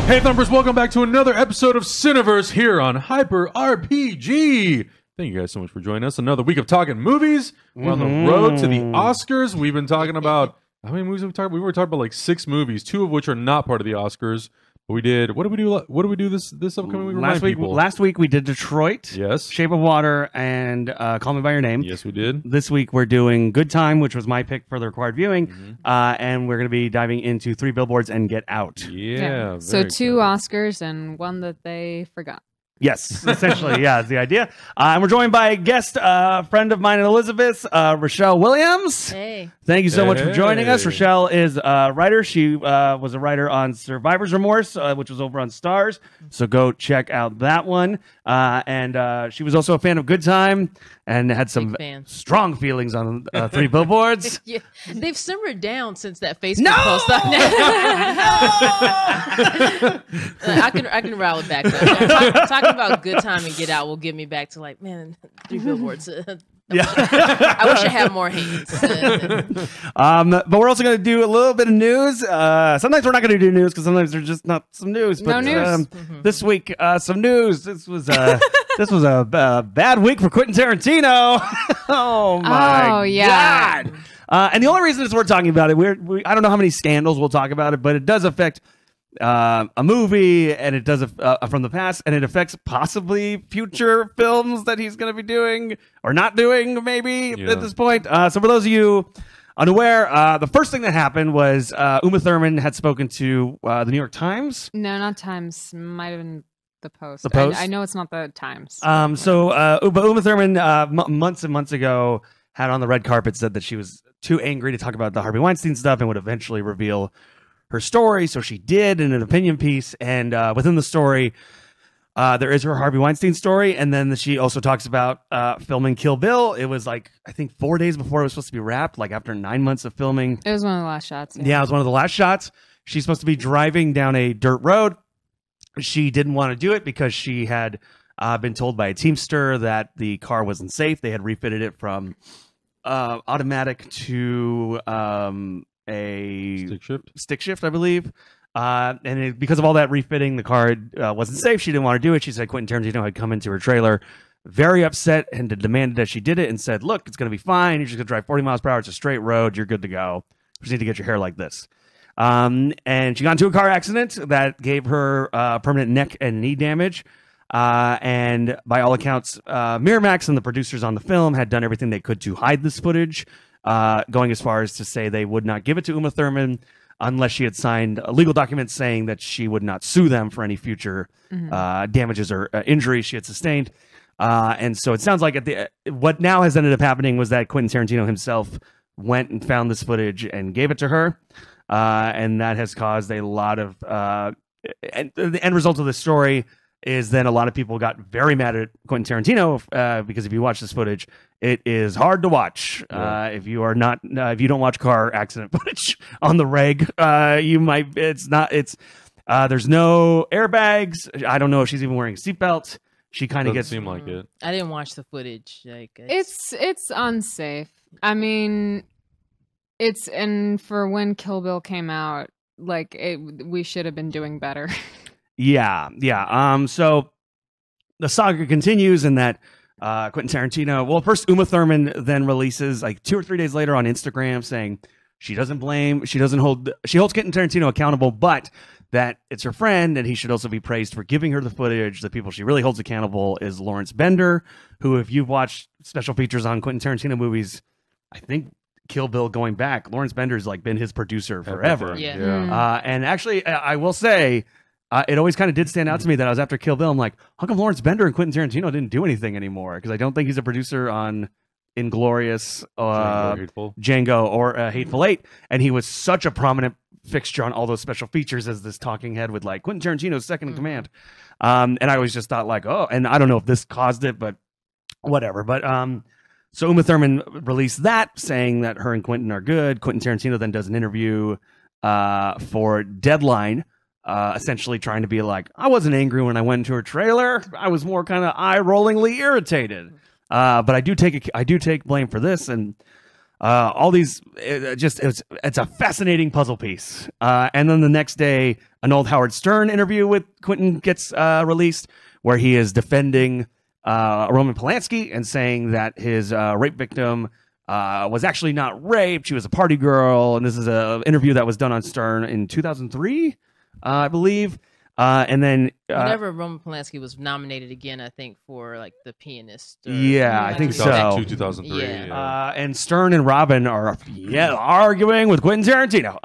Hey Thumpers, welcome back to another episode of Cineverse here on Hyper RPG. Thank you guys so much for joining us. Another week of talking movies. We're on the road to the Oscars. We've been talking about, how many movies have we talked about? We were talking about like 6 movies, 2 of which are not part of the Oscars. But we did, what did we do this upcoming week? Last week we did Detroit. Yes. Shape of Water and Call Me By Your Name. Yes, we did. This week we're doing Good Time, which was my pick for the required viewing. And we're going to be diving into 3 Billboards and Get Out. Yeah. So 2 Oscars and one that they forgot. Yes, essentially, yeah, is the idea. And we're joined by a guest friend of mine and Elizabeth, Rochelle Williams. Hey. Thank you so much for joining us. Rochelle is a writer. She was a writer on Survivor's Remorse, which was over on Stars. So go check out that one. And she was also a fan of Good Time and had some strong feelings on 3 Billboards. Yeah, they've simmered down since that Facebook post. No! I can rally back. Talking about Good Time and Get Out will get me back to like, man, 3 Billboards. Yeah, I wish I had more hands. But we're also going to do a little bit of news. Sometimes we're not going to do news because sometimes there's just not some news. But, no news. This week, some news. This was a bad week for Quentin Tarantino. Oh my God! And the only reason is we're talking about it. I don't know how many scandals we'll talk about it, but it does affect a movie, and it does from the past, and it affects possibly future films that he's going to be doing or not doing, maybe at this point. So for those of you unaware, the first thing that happened was Uma Thurman had spoken to the New York Times. No, not Times. Might have been the Post. The Post? I know it's not the Times. But Uma Thurman months and months ago had on the red carpet said that she was too angry to talk about the Harvey Weinstein stuff and would eventually reveal her story. So she did in an opinion piece, and within the story there is her Harvey Weinstein story, and then she also talks about filming Kill Bill. It was like, I think 4 days before it was supposed to be wrapped, like after 9 months of filming. It was one of the last shots. Yeah, it was one of the last shots. She's supposed to be driving down a dirt road. She didn't want to do it because she had been told by a Teamster that the car wasn't safe. They had refitted it from automatic to a stick shift, I believe. Because of all that refitting, the car wasn't safe. She didn't want to do it. She said Quentin Tarantino had come into her trailer very upset and demanded that she did it and said, look, it's going to be fine. You're just going to drive 40 miles per hour. It's a straight road. You're good to go. You just need to get your hair like this. And she got into a car accident that gave her permanent neck and knee damage. And by all accounts, Miramax and the producers on the film had done everything they could to hide this footage, going as far as to say they would not give it to Uma Thurman unless she had signed a legal document saying that she would not sue them for any future damages or injuries she had sustained. And so it sounds like what now has ended up happening was that Quentin Tarantino himself went and found this footage and gave it to her. And that has caused a lot of and the end result of this story is then a lot of people got very mad at Quentin Tarantino because if you watch this footage, it is hard to watch. If you are not, if you don't watch car accident footage on the reg, you might. There's no airbags. I don't know if she's even wearing a seatbelt. She kind of gets. Seem like it. I didn't watch the footage. Like It's unsafe. I mean, and for when Kill Bill came out, like we should have been doing better. Yeah. So the saga continues in that Quentin Tarantino. Well, first Uma Thurman then releases like 2 or 3 days later on Instagram saying she holds Quentin Tarantino accountable, but that it's her friend and he should also be praised for giving her the footage. The people she really holds accountable is Lawrence Bender, who, if you've watched special features on Quentin Tarantino movies, I think Kill Bill going back, Lawrence Bender's like been his producer forever. Yeah. And actually, I will say, it always kind of did stand out to me that I was after Kill Bill. I'm like, how come Lawrence Bender and Quentin Tarantino didn't do anything anymore? Because I don't think he's a producer on Inglourious, Django, or Hateful Eight. And he was such a prominent fixture on all those special features as this talking head with like Quentin Tarantino's second in command. And I always just thought like, oh, and I don't know if this caused it, but whatever. But so Uma Thurman released that saying that her and Quentin are good. Quentin Tarantino then does an interview for Deadline, essentially trying to be like, I wasn't angry when I went into her trailer. I was more kind of eye-rollingly irritated. But I do take blame for this. And all these, it's a fascinating puzzle piece. And then the next day, an old Howard Stern interview with Quentin gets released, where he is defending Roman Polanski and saying that his rape victim was actually not raped. She was a party girl. And this is an interview that was done on Stern in 2003, I believe. And then whenever Roman Polanski was nominated again, I think for like The Pianist. I think so. 2002, 2003. Yeah. Yeah. And Stern and Robin are arguing with Quentin Tarantino.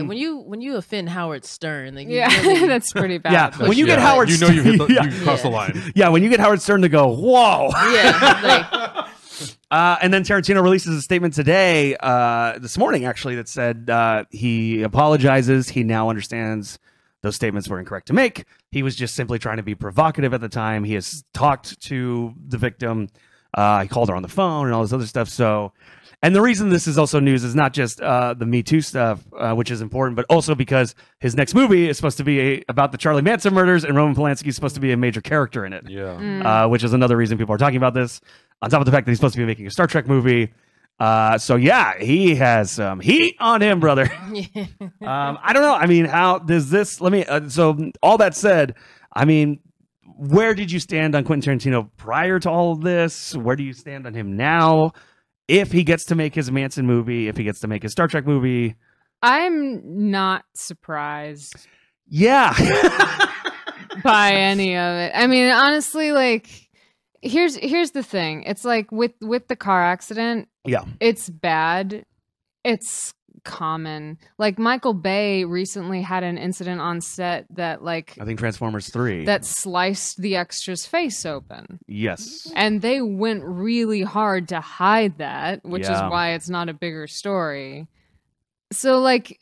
When you offend Howard Stern, like, that's pretty bad. Yeah, when you get Howard, you know you hit the, yeah. you crossed the line. Yeah, when you get Howard Stern to go, whoa. yeah, And then Tarantino releases a statement today, this morning actually, that said he apologizes. He now understands those statements were incorrect to make. He was just simply trying to be provocative at the time. He has talked to the victim. He called her on the phone and all this other stuff. So, and the reason this is also news is not just the Me Too stuff, which is important, but also because his next movie is supposed to be about the Charlie Manson murders, and Roman Polanski is supposed to be a major character in it. Yeah. Which is another reson people are talking about this. On top of the fact that he's supposed to be making a Star Trek movie. So yeah, he has some heat on him, brother. I don't know. I mean, how does this? Let me. So all that said, I mean, where did you stand on Quentin Tarantino prior to all of this? Where do you stand on him now? If he gets to make his Manson movie, if he gets to make his Star Trek movie, I'm not surprised. Yeah. By any of it. I mean, honestly, like, here's the thing. It's like with the car accident. Yeah. It's bad. It's common. Like Michael Bay recently had an incident on set that, like, I think Transformers 3 that sliced the extra's face open. Yes. And they went really hard to hide that, which is Yeah. why it's not a bigger story. So, like,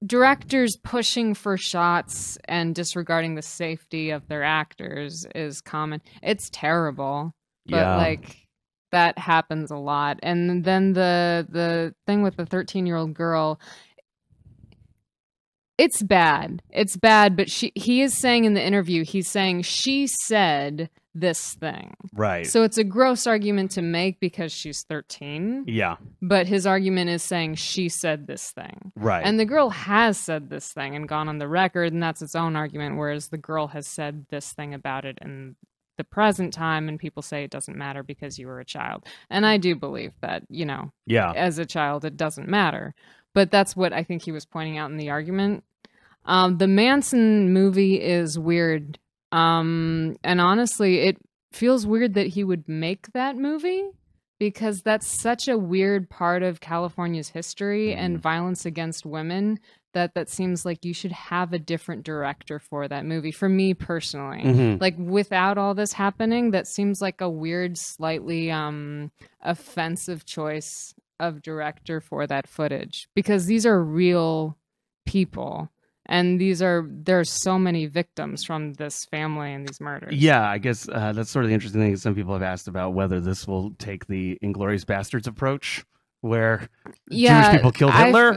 directors pushing for shots and disregarding the safety of their actors is common. It's terrible, but Yeah. like that happens a lot. And then the thing with the 13-year-old girl, it's bad. It's bad, but he is saying in the interview, he's saying she said this thing. Right. So it's a gross argument to make because she's 13. Yeah. But his argument is saying she said this thing. Right. And the girl has said this thing and gone on the record, and that's its own argument, whereas the girl has said this thing about it in the present time, and people say it doesn't matter because you were a child. And I do believe that, you know, yeah. as a child, it doesn't matter. But that's what I think he was pointing out in the argument. The Manson movie is weird. And honestly, it feels weird that he would make that movie because that's such a weird part of California's history and violence against women that seems like you should have a different director for that movie. For me personally, like without all this happening, that seems like a weird, slightly offensive choice of director for that footage because these are real people. And there are so many victims from this family and these murders. Yeah, I guess that's sort of the interesting thing. Some people have asked about whether this will take the Inglourious Bastards approach, where Jewish people killed Hitler.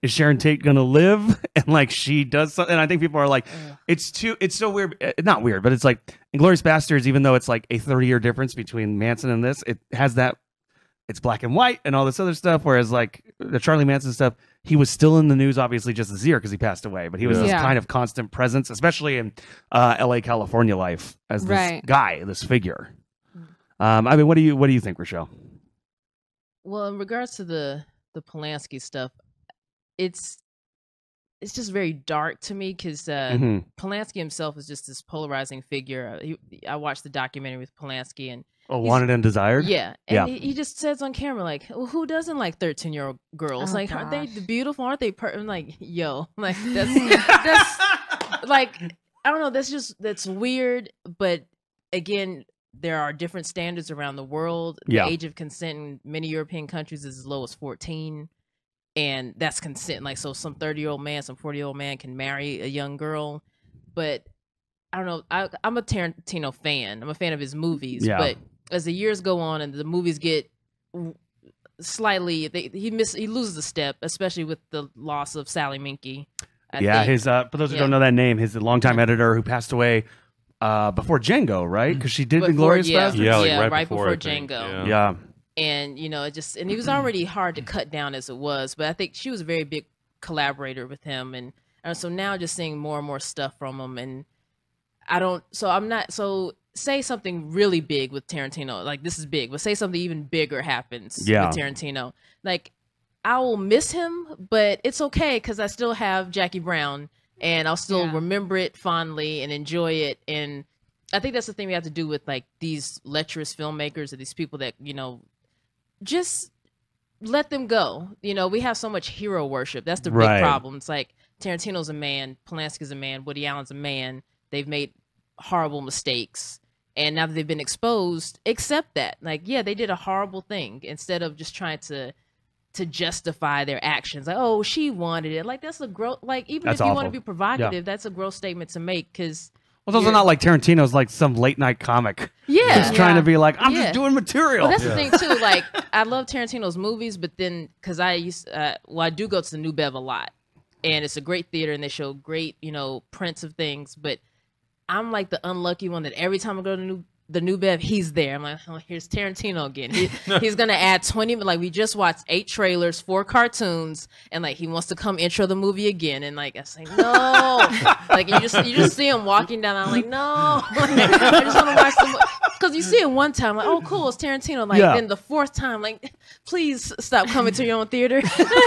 Is Sharon Tate going to live? And like she does something. And I think people are like, it's so weird. Not weird, but it's like Inglourious Bastards, even though it's like a 30-year difference between Manson and this, it has that. It's black and white and all this other stuff. Whereas like the Charlie Manson stuff, he was still in the news, obviously, just this year because he passed away. But he was this kind of constant presence, especially in L.A., California life as this guy, this figure. I mean, what do you think, Rochelle? Well, in regards to the Polanski stuff, it's just very dark to me because Polanski himself is just this polarizing figure. I watched the documentary with Polanski and. Wanted and Desired? Yeah. And he just says on camera, like, well, who doesn't like 13-year-old girls? Like, aren't they beautiful? Aren't they I'm like, yo. Like, that's like, I don't know. That's weird. But again, there are different standards around the world. The age of consent in many European countries is as low as 14. And that's consent. Like, so some 30-year-old man, some 40-year-old man can marry a young girl. But I don't know. I'm a Tarantino fan. I'm a fan of his movies. Yeah. But as the years go on and the movies get slightly, he loses a step, especially with the loss of Sally Minky. His for those who don't know that name, his longtime editor who passed away before Django, right? Because she did Inglourious Bastards. Yeah, like right before Django. Yeah. and and he was already hard to cut down as it was, but I think she was a very big collaborator with him, and so now just seeing more and more stuff from him, and say something really big with Tarantino, like this is big, but say something even bigger happens with Tarantino, like I will miss him, but it's okay because I still have Jackie Brown, and I'll still remember it fondly and enjoy it. And I think that's the thing we have to do with like these lecherous filmmakers or these people that, just let them go. We have so much hero worship. That's the big problem. It's like Tarantino's a man, Polanski's a man, Woody Allen's a man. They've made horrible mistakes. And now that they've been exposed, accept that. Like, yeah, they did a horrible thing, instead of just trying to justify their actions. Like, oh, she wanted it. Like, that's a gross, like, even That's if you awful. want to be provocative, that's a gross statement to make, because Well, those are not like Tarantino's, like some late night comic. Yeah. Just trying to be like, I'm just doing material. Well, that's the thing too. Like, I love Tarantino's movies, but then because I do go to the New Bev a lot, and it's a great theater, and they show great, prints of things. But I'm like the unlucky one that every time I go to the New Bev, he's there. I'm like, oh, here's Tarantino again. He's gonna add 20. Like, we just watched 8 trailers, 4 cartoons, and like he wants to come intro the movie again. And like I say, no. Like you just see him walking down. I'm like, no. Like, I just want to watch the because you see it one time, like, oh, cool, it's Tarantino. Like then the 4th time, like, please stop coming to your own theater. Please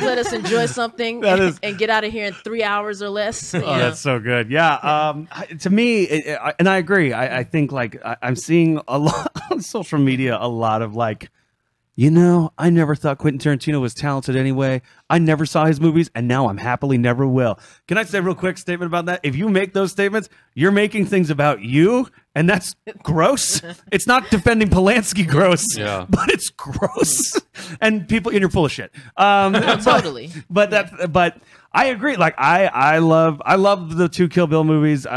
let us enjoy something and get out of here in 3 hours or less. Oh, that's so good. Yeah. To me, and I agree. I think like I'm seeing a lot on social media, a lot of like, I never thought Quentin Tarantino was talented anyway. I never saw his movies, and now I'm happily never will. Can I say a real quick statement about that? If you make those statements, you're making things about you, and that's gross. It's not defending Polanski gross, but it's gross. And you're full of shit. Totally. But I agree. Like I love the 2 Kill Bill movies.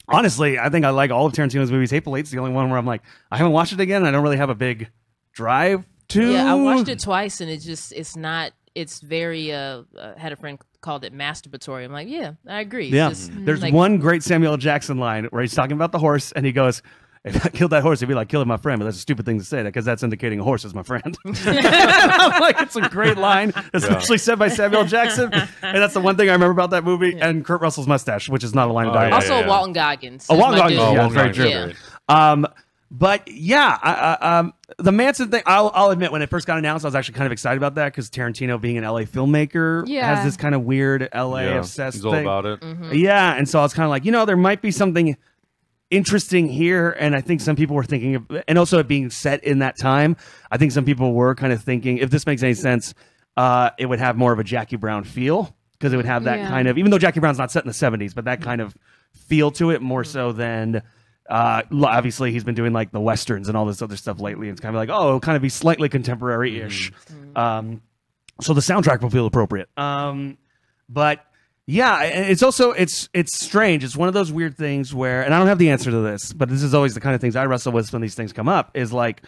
Honestly, I think I like all of Tarantino's movies. Hateful Eight's the only one where I'm like, I haven't watched it again, and I don't really have a big drive to. Yeah, I watched it twice, and it's very had a friend called it masturbatory. I'm like, yeah, I agree. Yeah. There's one great Samuel L. Jackson line where he's talking about the horse, and he goes, if I killed that horse, it'd be like killing my friend, but that's a stupid thing to say, because that's indicating a horse is my friend. I'm like, it's a great line, especially said by Samuel L. Jackson, and that's the one thing I remember about that movie, and Kurt Russell's mustache, which is not a line of dialogue. Also, Walton Goggins. Walton Goggins. Oh, Yeah, Walton very Goggins. true. Yeah. But yeah, the Manson thing, I'll admit, when it first got announced, I was actually kind of excited about that, because Tarantino, being an LA filmmaker, has this kind of weird LA obsessed he's thing. all about it. Mm-hmm. Yeah, and so I was kind of like, there might be something interesting here, and I think some people were thinking of, and also it being set in that time, I think some people were kind of thinking, if this makes any sense, it would have more of a Jackie Brown feel, because it would have that kind of, even though Jackie Brown's not set in the 70s, but that kind of feel to it, more so than obviously he's been doing like the westerns and all this other stuff lately, and it's kind of like, it'll kind of be slightly contemporary-ish. So the soundtrack will feel appropriate. But yeah, it's also it's strange. It's one of those weird things where, and I don't have the answer to this, but this is always the kind of things I wrestle with when these things come up, is like,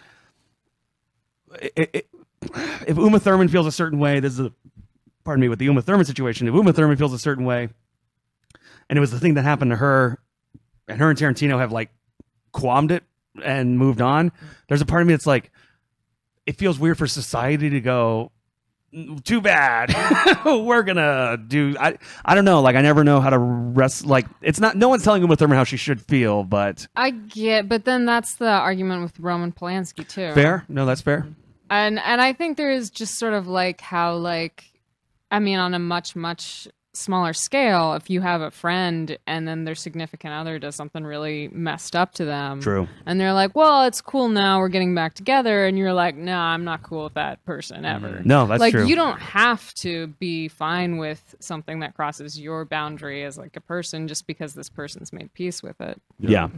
if Uma Thurman feels a certain way, with the Uma Thurman situation, if Uma Thurman feels a certain way, and it was the thing that happened to her, and her and Tarantino have like qualmed it and moved on, there's a part of me that's like, it feels weird for society to go, too bad. We're gonna do. I don't know. Like, I never know how to rest. Like, it's not. No one's telling Uma Thurman how she should feel, but I get. But then that's the argument with Roman Polanski too. Fair. No, that's fair. And I think there is just sort of like how, like, I mean, on a much smaller scale, if you have a friend and then their significant other does something really messed up to them, True, and they're like, well, it's cool now, we're getting back together, and you're like, no, I'm not cool with that person ever. No, that's like, true. you don't have to be fine with something that crosses your boundary as like a person just because this person's made peace with it. Yeah.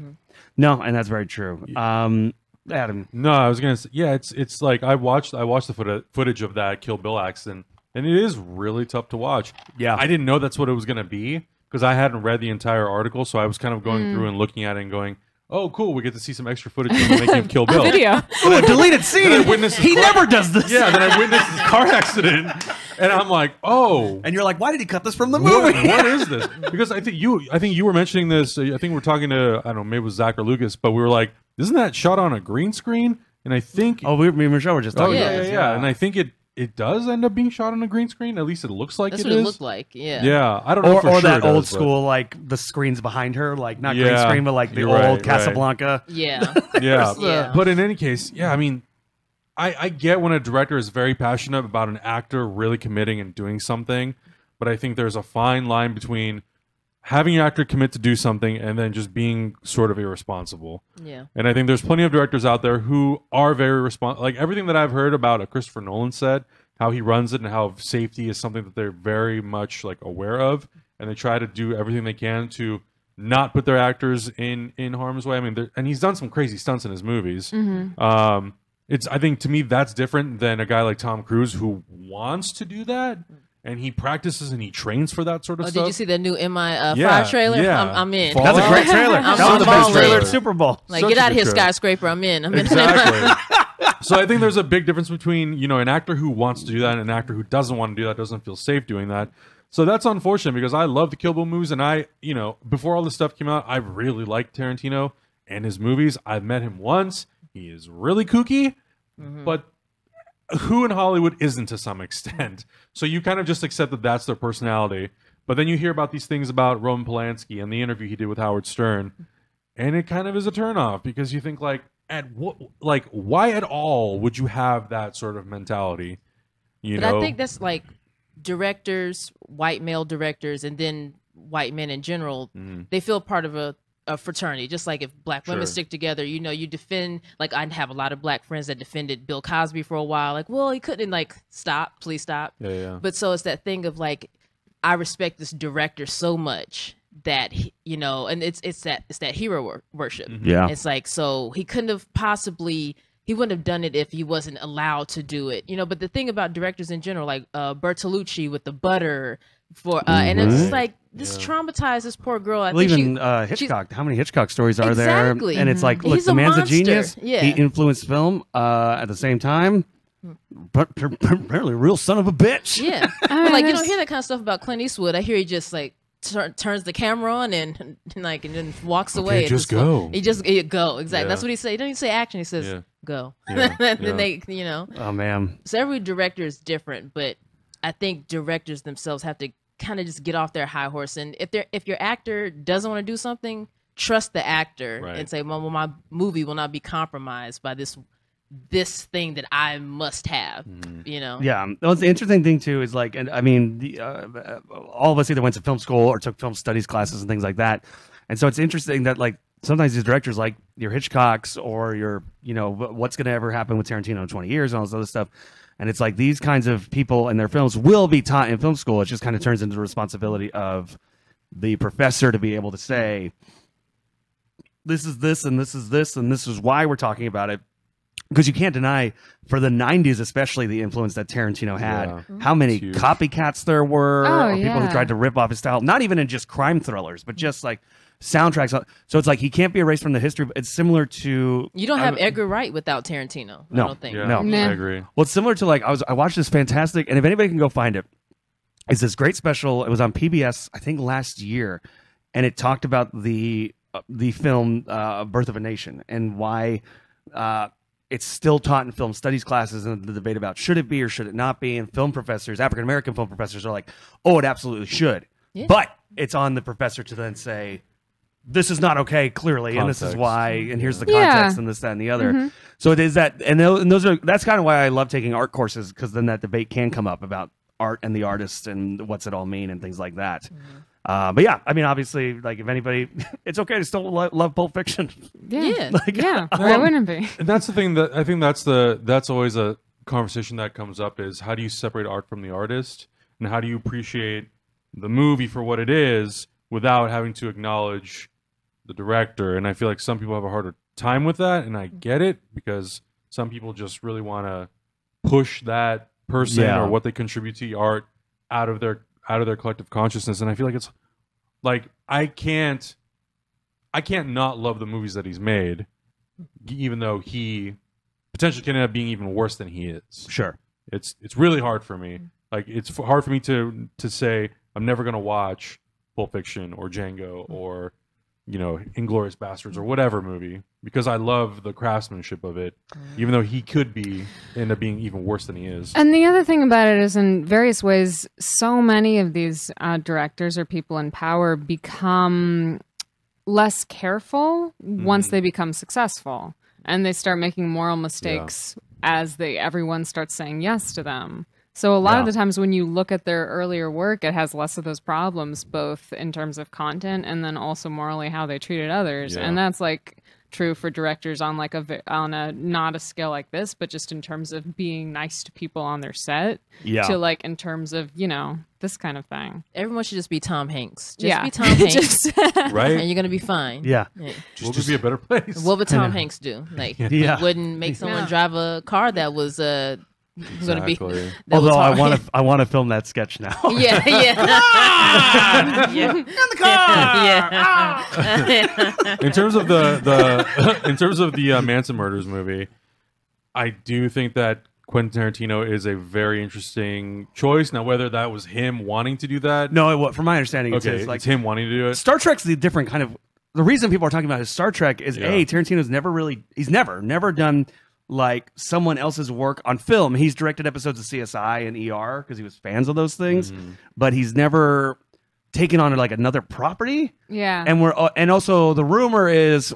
No, and that's very true. Adam. No, I was gonna say, yeah, it's like I watched the footage of that Kill Bill accident, and it is really tough to watch. Yeah, I didn't know that's what it was gonna be, because I hadn't read the entire article, so I was kind of going through and looking at it and going, oh, cool, we get to see some extra footage from the making of Kill Bill. Video. Oh, deleted scene. He never does this. Yeah, then I witnessed this car accident, and I'm like, oh. And you're like, why did he cut this from the movie? What is this? Because I think you were mentioning this. I think we're talking to, I don't know, maybe it was Zach or Lucas, but we were like, isn't that shot on a green screen? And I think me and Michelle were just oh talking yeah, about yeah, this. yeah, and I think it does end up being shot on a green screen. At least it looks like That's it what is. it looked like. Yeah. Yeah, I don't know for Or sure that it does, old but- school, like the screens behind her, like not green Yeah, screen, but like the you're old right, Casablanca. Yeah. Yeah. Yeah. But in any case, yeah, I mean, I get when a director is very passionate about an actor really committing and doing something, but I think there's a fine line between having an actor commit to do something and then just being sort of irresponsible. Yeah. And I think there's plenty of directors out there who are very responsible. Like everything that I've heard about a Christopher Nolan set, how he runs it and how safety is something that they're very much like aware of, and they try to do everything they can to not put their actors in harm's way. I mean, and he's done some crazy stunts in his movies. I think to me that's different than a guy like Tom Cruise who wants to do that and he practices and he trains for that sort of stuff. Did you see the new MI5 Yeah, trailer? yeah. I'm in. Fall That's a great trailer. I'm That was the best all trailer in. at Super Bowl. Like, Such get a out of good here, trailer. skyscraper. I'm in. Exactly. So I think there's a big difference between, an actor who wants to do that and an actor who doesn't want to do that, doesn't feel safe doing that. So that's unfortunate because I love the Kill Bill movies and before all this stuff came out, I really liked Tarantino and his movies. I've met him once. He is really kooky, but who in Hollywood isn't to some extent? So you kind of just accept that that's their personality. But then you hear about these things about Roman Polanski and the interview he did with Howard Stern, and it kind of is a turnoff because you think why at all would you have that sort of mentality? But I think that's like directors, white male directors, and then white men in general. They feel part of a fraternity, just like if black women Sure. stick together, you defend, like I have a lot of black friends that defended Bill Cosby for a while, like, well, he couldn't, like, please stop. Yeah. But so it's that thing of like, I respect this director so much that and it's that hero worship. Yeah. It's like, so he couldn't have possibly, he wouldn't have done it if he wasn't allowed to do it, but the thing about directors in general, like Bertolucci with the butter and it's like this traumatized this poor girl. I Well, think even Hitchcock. How many Hitchcock stories are Exactly. there? And it's like, look, He's the a man's monster. a genius. Yeah. He influenced film. At the same time, but apparently a real son of a bitch. yeah, I mean, but like you there's- don't hear that kind of stuff about Clint Eastwood. I hear he just like turns the camera on and then walks away. It's just fun. go. He just go exactly. Yeah. That's what he said. He don't even say action. He says Yeah. go. Yeah. And Yeah. then they Oh man. So every director is different, but I think directors themselves have to kind of just get off their high horse. And if your actor doesn't want to do something, trust the actor Right. and say, well, my movie will not be compromised by this thing that I must have. Yeah. Well, the interesting thing too is like, and I mean, all of us either went to film school or took film studies classes and things like that. And so it's interesting that like sometimes these directors, like your Hitchcocks or your, what's going to ever happen with Tarantino in 20 years and all this other stuff. And it's like these kinds of people and their films will be taught in film school. It just kind of turns into the responsibility of the professor to be able to say, this is this and this is this and this is why we're talking about it. Because you can't deny, for the 90s especially, the influence that Tarantino had, Yeah. how many Huge. copycats there were, Oh, or people who yeah. tried to rip off his style, not even in just crime thrillers, but just like soundtracks. So it's like he can't be erased from the history. But it's similar to... You don't have Edgar Wright without Tarantino. I No. don't think. Yeah, No. Nah. I agree. Well, it's similar to like, I watched this fantastic, and if anybody can go find it, it's this great special. It was on PBS, I think last year, and it talked about the film Birth of a Nation and why it's still taught in film studies classes and the debate about should it be or should it not be. And film professors, African American film professors, are like, oh, it absolutely should. Yeah. But it's on the professor to then say, this is not okay, clearly, and this is Context. why, and here's the Yeah. context, and this, that, and the other. So it is that, and those are, that's kind of why I love taking art courses, because then that debate can come up about art and the artist and what's it all mean and things like that. But yeah, I mean, obviously, like if anybody, it's okay to still love Pulp Fiction. Yeah. Yeah. Why wouldn't it be? And that's the thing that I think that's always a conversation that comes up is how do you separate art from the artist and how do you appreciate the movie for what it is without having to acknowledge the director. And I feel like some people have a harder time with that, and I get it because some people just really want to push that person Yeah. or what they contribute to the art out of their collective consciousness. And I feel like it's like I can't not love the movies that he's made, even though he potentially can end up being even worse than he is. Sure. It's really hard for me. Like it's hard for me to say I'm never gonna watch Pulp Fiction or Django or Inglourious Bastards or whatever movie because I love the craftsmanship of it, even though he could end up being even worse than he is. And the other thing about it is, in various ways, so many of these directors or people in power become less careful once they become successful, and they start making moral mistakes as everyone starts saying yes to them. So a lot of the times when you look at their earlier work, it has less of those problems, both in terms of content and then also morally how they treated others. And that's like true for directors on like not a scale like this, but just in terms of being nice to people on their set. To like in terms of, you know, this kind of thing. Everyone should just be Tom Hanks. Just be Tom Hanks. Right? And you're gonna be fine. Yeah. What would be a better place? What would Tom Hanks do? Like he wouldn't make someone drive a car that was going to be. Although I want to film that sketch now. Yeah. In the car. In terms of the Manson murders movie, I do think that Quentin Tarantino is a very interesting choice. Now, whether that was him wanting to do that, from my understanding, it's him wanting to do it. Star Trek's the different kind of. The reason people are talking about his Star Trek is Tarantino's never done like someone else's work on film. He's directed episodes of CSI and ER because he was fans of those things, but he's never taken on like another property. Yeah. And also the rumor is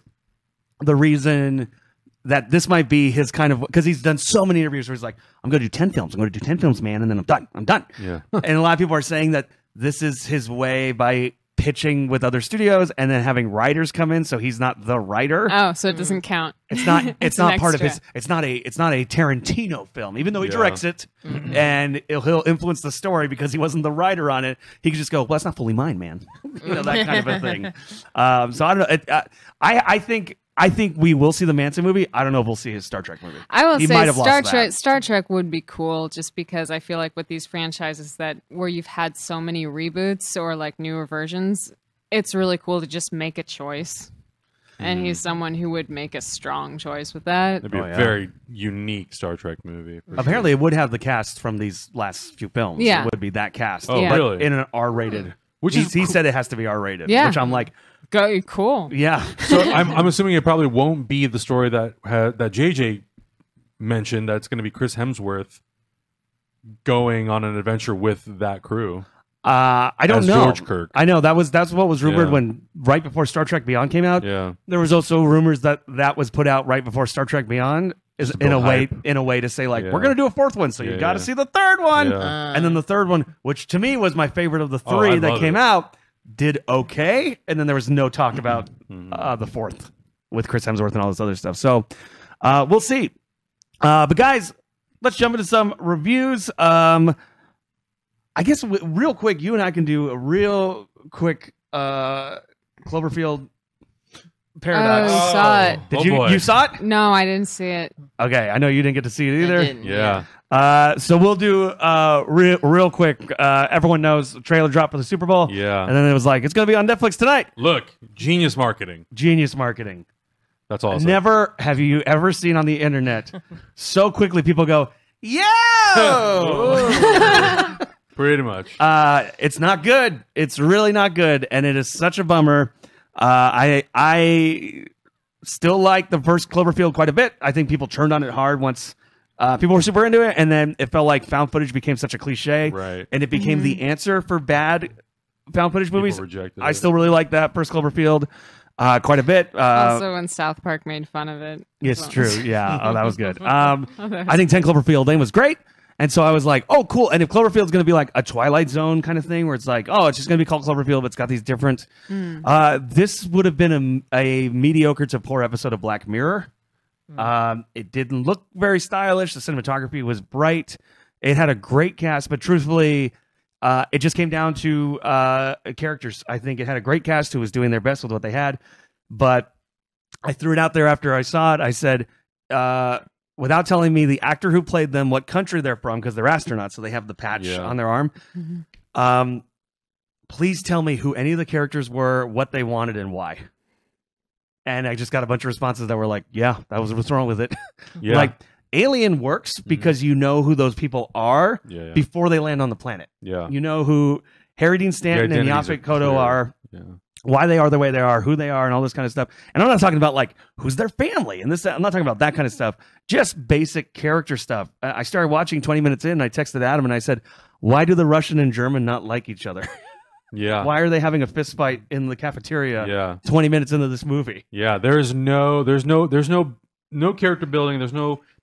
the reason that this might be his kind of, because he's done so many interviews where he's like, I'm going to do 10 films. I'm going to do 10 films, man. And then I'm done. Yeah. And a lot of people are saying that this is his way by pitching with other studios and then having writers come in, so he's not the writer. Oh, so it doesn't count. It's not. It's not part of his. It's not a Tarantino film, even though he directs it and he'll influence the story because he wasn't the writer on it. He could just go, well, that's not fully mine, man. That kind of a thing. So I don't know. I think we will see the Manson movie. I don't know if we'll see his Star Trek movie. I will say Star Trek would be cool, just because I feel like with these franchises where you've had so many reboots or like newer versions, it's really cool to just make a choice. And he's someone who would make a strong choice with that. It'd be a very unique Star Trek movie. Apparently, it would have the cast from these last few films. Yeah. It would be that cast. Oh, really? In an R-rated. He said it has to be R-rated. Yeah. Which I'm like... Cool. Yeah. So I'm assuming it probably won't be the story that JJ mentioned. That's going to be Chris Hemsworth going on an adventure with that crew. I don't know. George Kirk. I know that's what was rumored when right before Star Trek Beyond came out. Yeah. There was also rumors that was put out right before Star Trek Beyond is in a way to say like we're going to do a fourth one, so you got to see the third one. Yeah. And then the third one, which to me was my favorite of the three that came out, did okay, and then there was no talk about the fourth with Chris Hemsworth and all this other stuff. So we'll see. But guys, let's jump into some reviews. I guess real quick, you and I can do a real quick Cloverfield Paradox. Oh, saw it. Did you saw it? No, I didn't see it. Okay, I know you didn't get to see it either. Yeah. So we'll do real quick. Everyone knows the trailer dropped for the Super Bowl. Yeah. And then it was like, it's going to be on Netflix tonight. Look, genius marketing. Genius marketing. That's awesome. Never have you ever seen on the internet so quickly people go, yo! Pretty much. It's not good. It's really not good. And it is such a bummer. I still like the first Cloverfield quite a bit. I think people turned on it hard once people were super into it, and then it felt like found footage became such a cliche, right? And it became the answer for bad found footage movies. I it. Still really like that first Cloverfield quite a bit. Also, when South Park made fun of it. It's true. Yeah. Oh, that was good. I think 10 Cloverfield Lane was great. And so I was like, oh, cool. And if Cloverfield's going to be like a Twilight Zone kind of thing where it's like, oh, it's just going to be called Cloverfield, but it's got these different... this would have been a mediocre to poor episode of Black Mirror. It didn't look very stylish. The cinematography was bright. It had a great cast, but truthfully, it just came down to characters. I think it had a great cast who was doing their best with what they had. But I threw it out there after I saw it. I said... without telling me the actor who played them, what country they're from, because they're astronauts, so they have the patch on their arm. Please tell me who any of the characters were, what they wanted, and why. And I just got a bunch of responses that were like, yeah, that was what's wrong with it. Yeah. Like, Alien works because you know who those people are before they land on the planet. Yeah. You know who Harry Dean Stanton and Yaphet Kotto are. Yeah. why they are the way they are, who they are, and all this kind of stuff. And I'm not talking about like who's their family and this. I'm not talking about that kind of stuff. Just basic character stuff. I started watching 20 minutes in, and I texted Adam and I said, "Why do the Russian and German not like each other? Yeah. Why are they having a fist fight in the cafeteria? Yeah. 20 minutes into this movie." Yeah. There's no character building.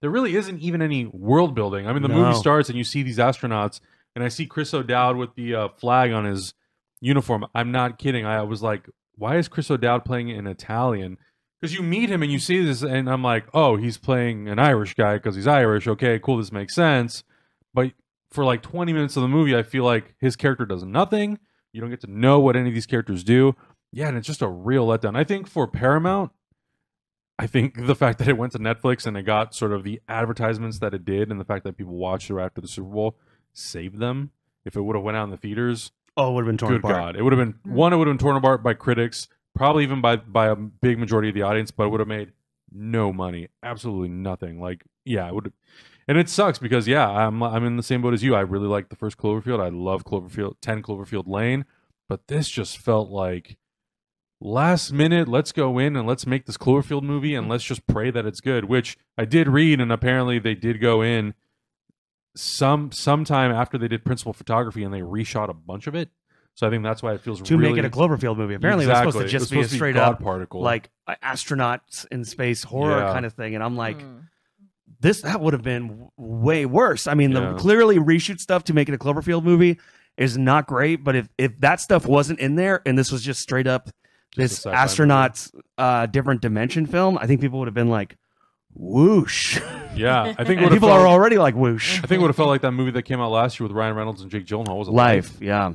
There really isn't even any world building. I mean, the movie starts and you see these astronauts, and I see Chris O'Dowd with the flag on his uniform. I'm not kidding. I was like, why is Chris O'Dowd playing in Italian? Because you meet him and you see this, and I'm like, oh, he's playing an Irish guy because he's Irish. Okay, cool, this makes sense. But for like 20 minutes of the movie, I feel like his character does nothing. You don't get to know what any of these characters do. Yeah, and it's just a real letdown. I think for Paramount, I think the fact that it went to Netflix and it got sort of the advertisements that it did, and the fact that people watched it after the Super Bowl saved them. If it would have went out in the theaters, oh, it would have been torn good apart. God, it would have been it would have been torn apart by critics, probably even by a big majority of the audience, but it would have made no money, absolutely nothing. Like, yeah, it would, and it sucks because I'm in the same boat as you. I really like the first Cloverfield. I love 10 Cloverfield Lane, but this just felt like last minute. Let's go in and let's make this Cloverfield movie, and let's just pray that it's good. Which I did read, and apparently they did go in sometime after they did principal photography and they reshot a bunch of it. So I think that's why it feels to really, make it a Cloverfield movie. Apparently exactly. it was supposed to just be a straight God up particle, like astronauts in space horror kind of thing. And I'm like, that would have been way worse. I mean, the clearly reshoot stuff to make it a Cloverfield movie is not great. But if that stuff wasn't in there and this was just straight up this astronauts different dimension film, I think people would have been like, whoosh. Yeah, I think people are already like whoosh. I think it would have felt like that movie that came out last year with Ryan Reynolds and Jake Gyllenhaal. Was Life. Yeah.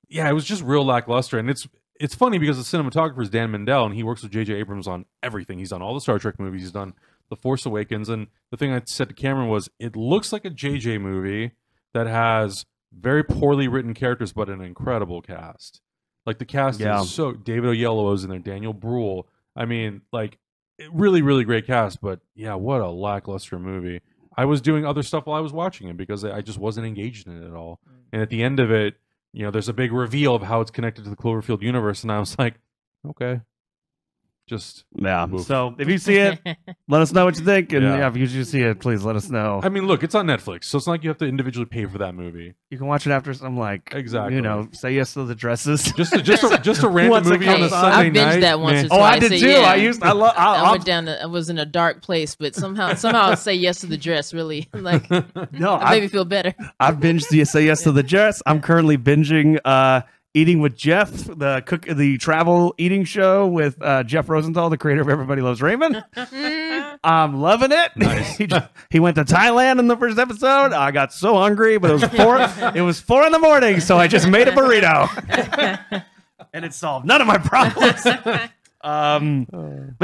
It was just real lackluster, and it's funny because the cinematographer is Dan Mindell, and he works with J.J. Abrams on everything. He's done all the Star Trek movies. He's done The Force Awakens, and the thing I said to Cameron was, it looks like a J.J. movie that has very poorly written characters, but an incredible cast. Like the cast is so David Oyelowo's in there, Daniel Bruhl. I mean, like. Really, really great cast, but yeah, what a lackluster movie. I was doing other stuff while I was watching it because I just wasn't engaged in it at all. And at the end of it, there's a big reveal of how it's connected to the Cloverfield universe, and I was like, okay. Just move. So if you see it, let us know what you think, and if you see it, please let us know. I mean, look, it's on Netflix, so it's not like you have to individually pay for that movie. You can watch it after some exactly. Say yes to the dresses. Just a random movie on a Sunday night. I binged that once or twice. Oh, I did too. Yeah. I went down. I was in a dark place, but somehow Say Yes to the Dress really like made me feel better. I've binged the Say Yes to the Dress. I'm currently binging Eating with Jeff, the travel eating show with Jeff Rosenthal, the creator of Everybody Loves Raymond. I'm loving it. Nice. he went to Thailand in the first episode. I got so hungry, but it was 4 a.m, so I just made a burrito. And it solved none of my problems. But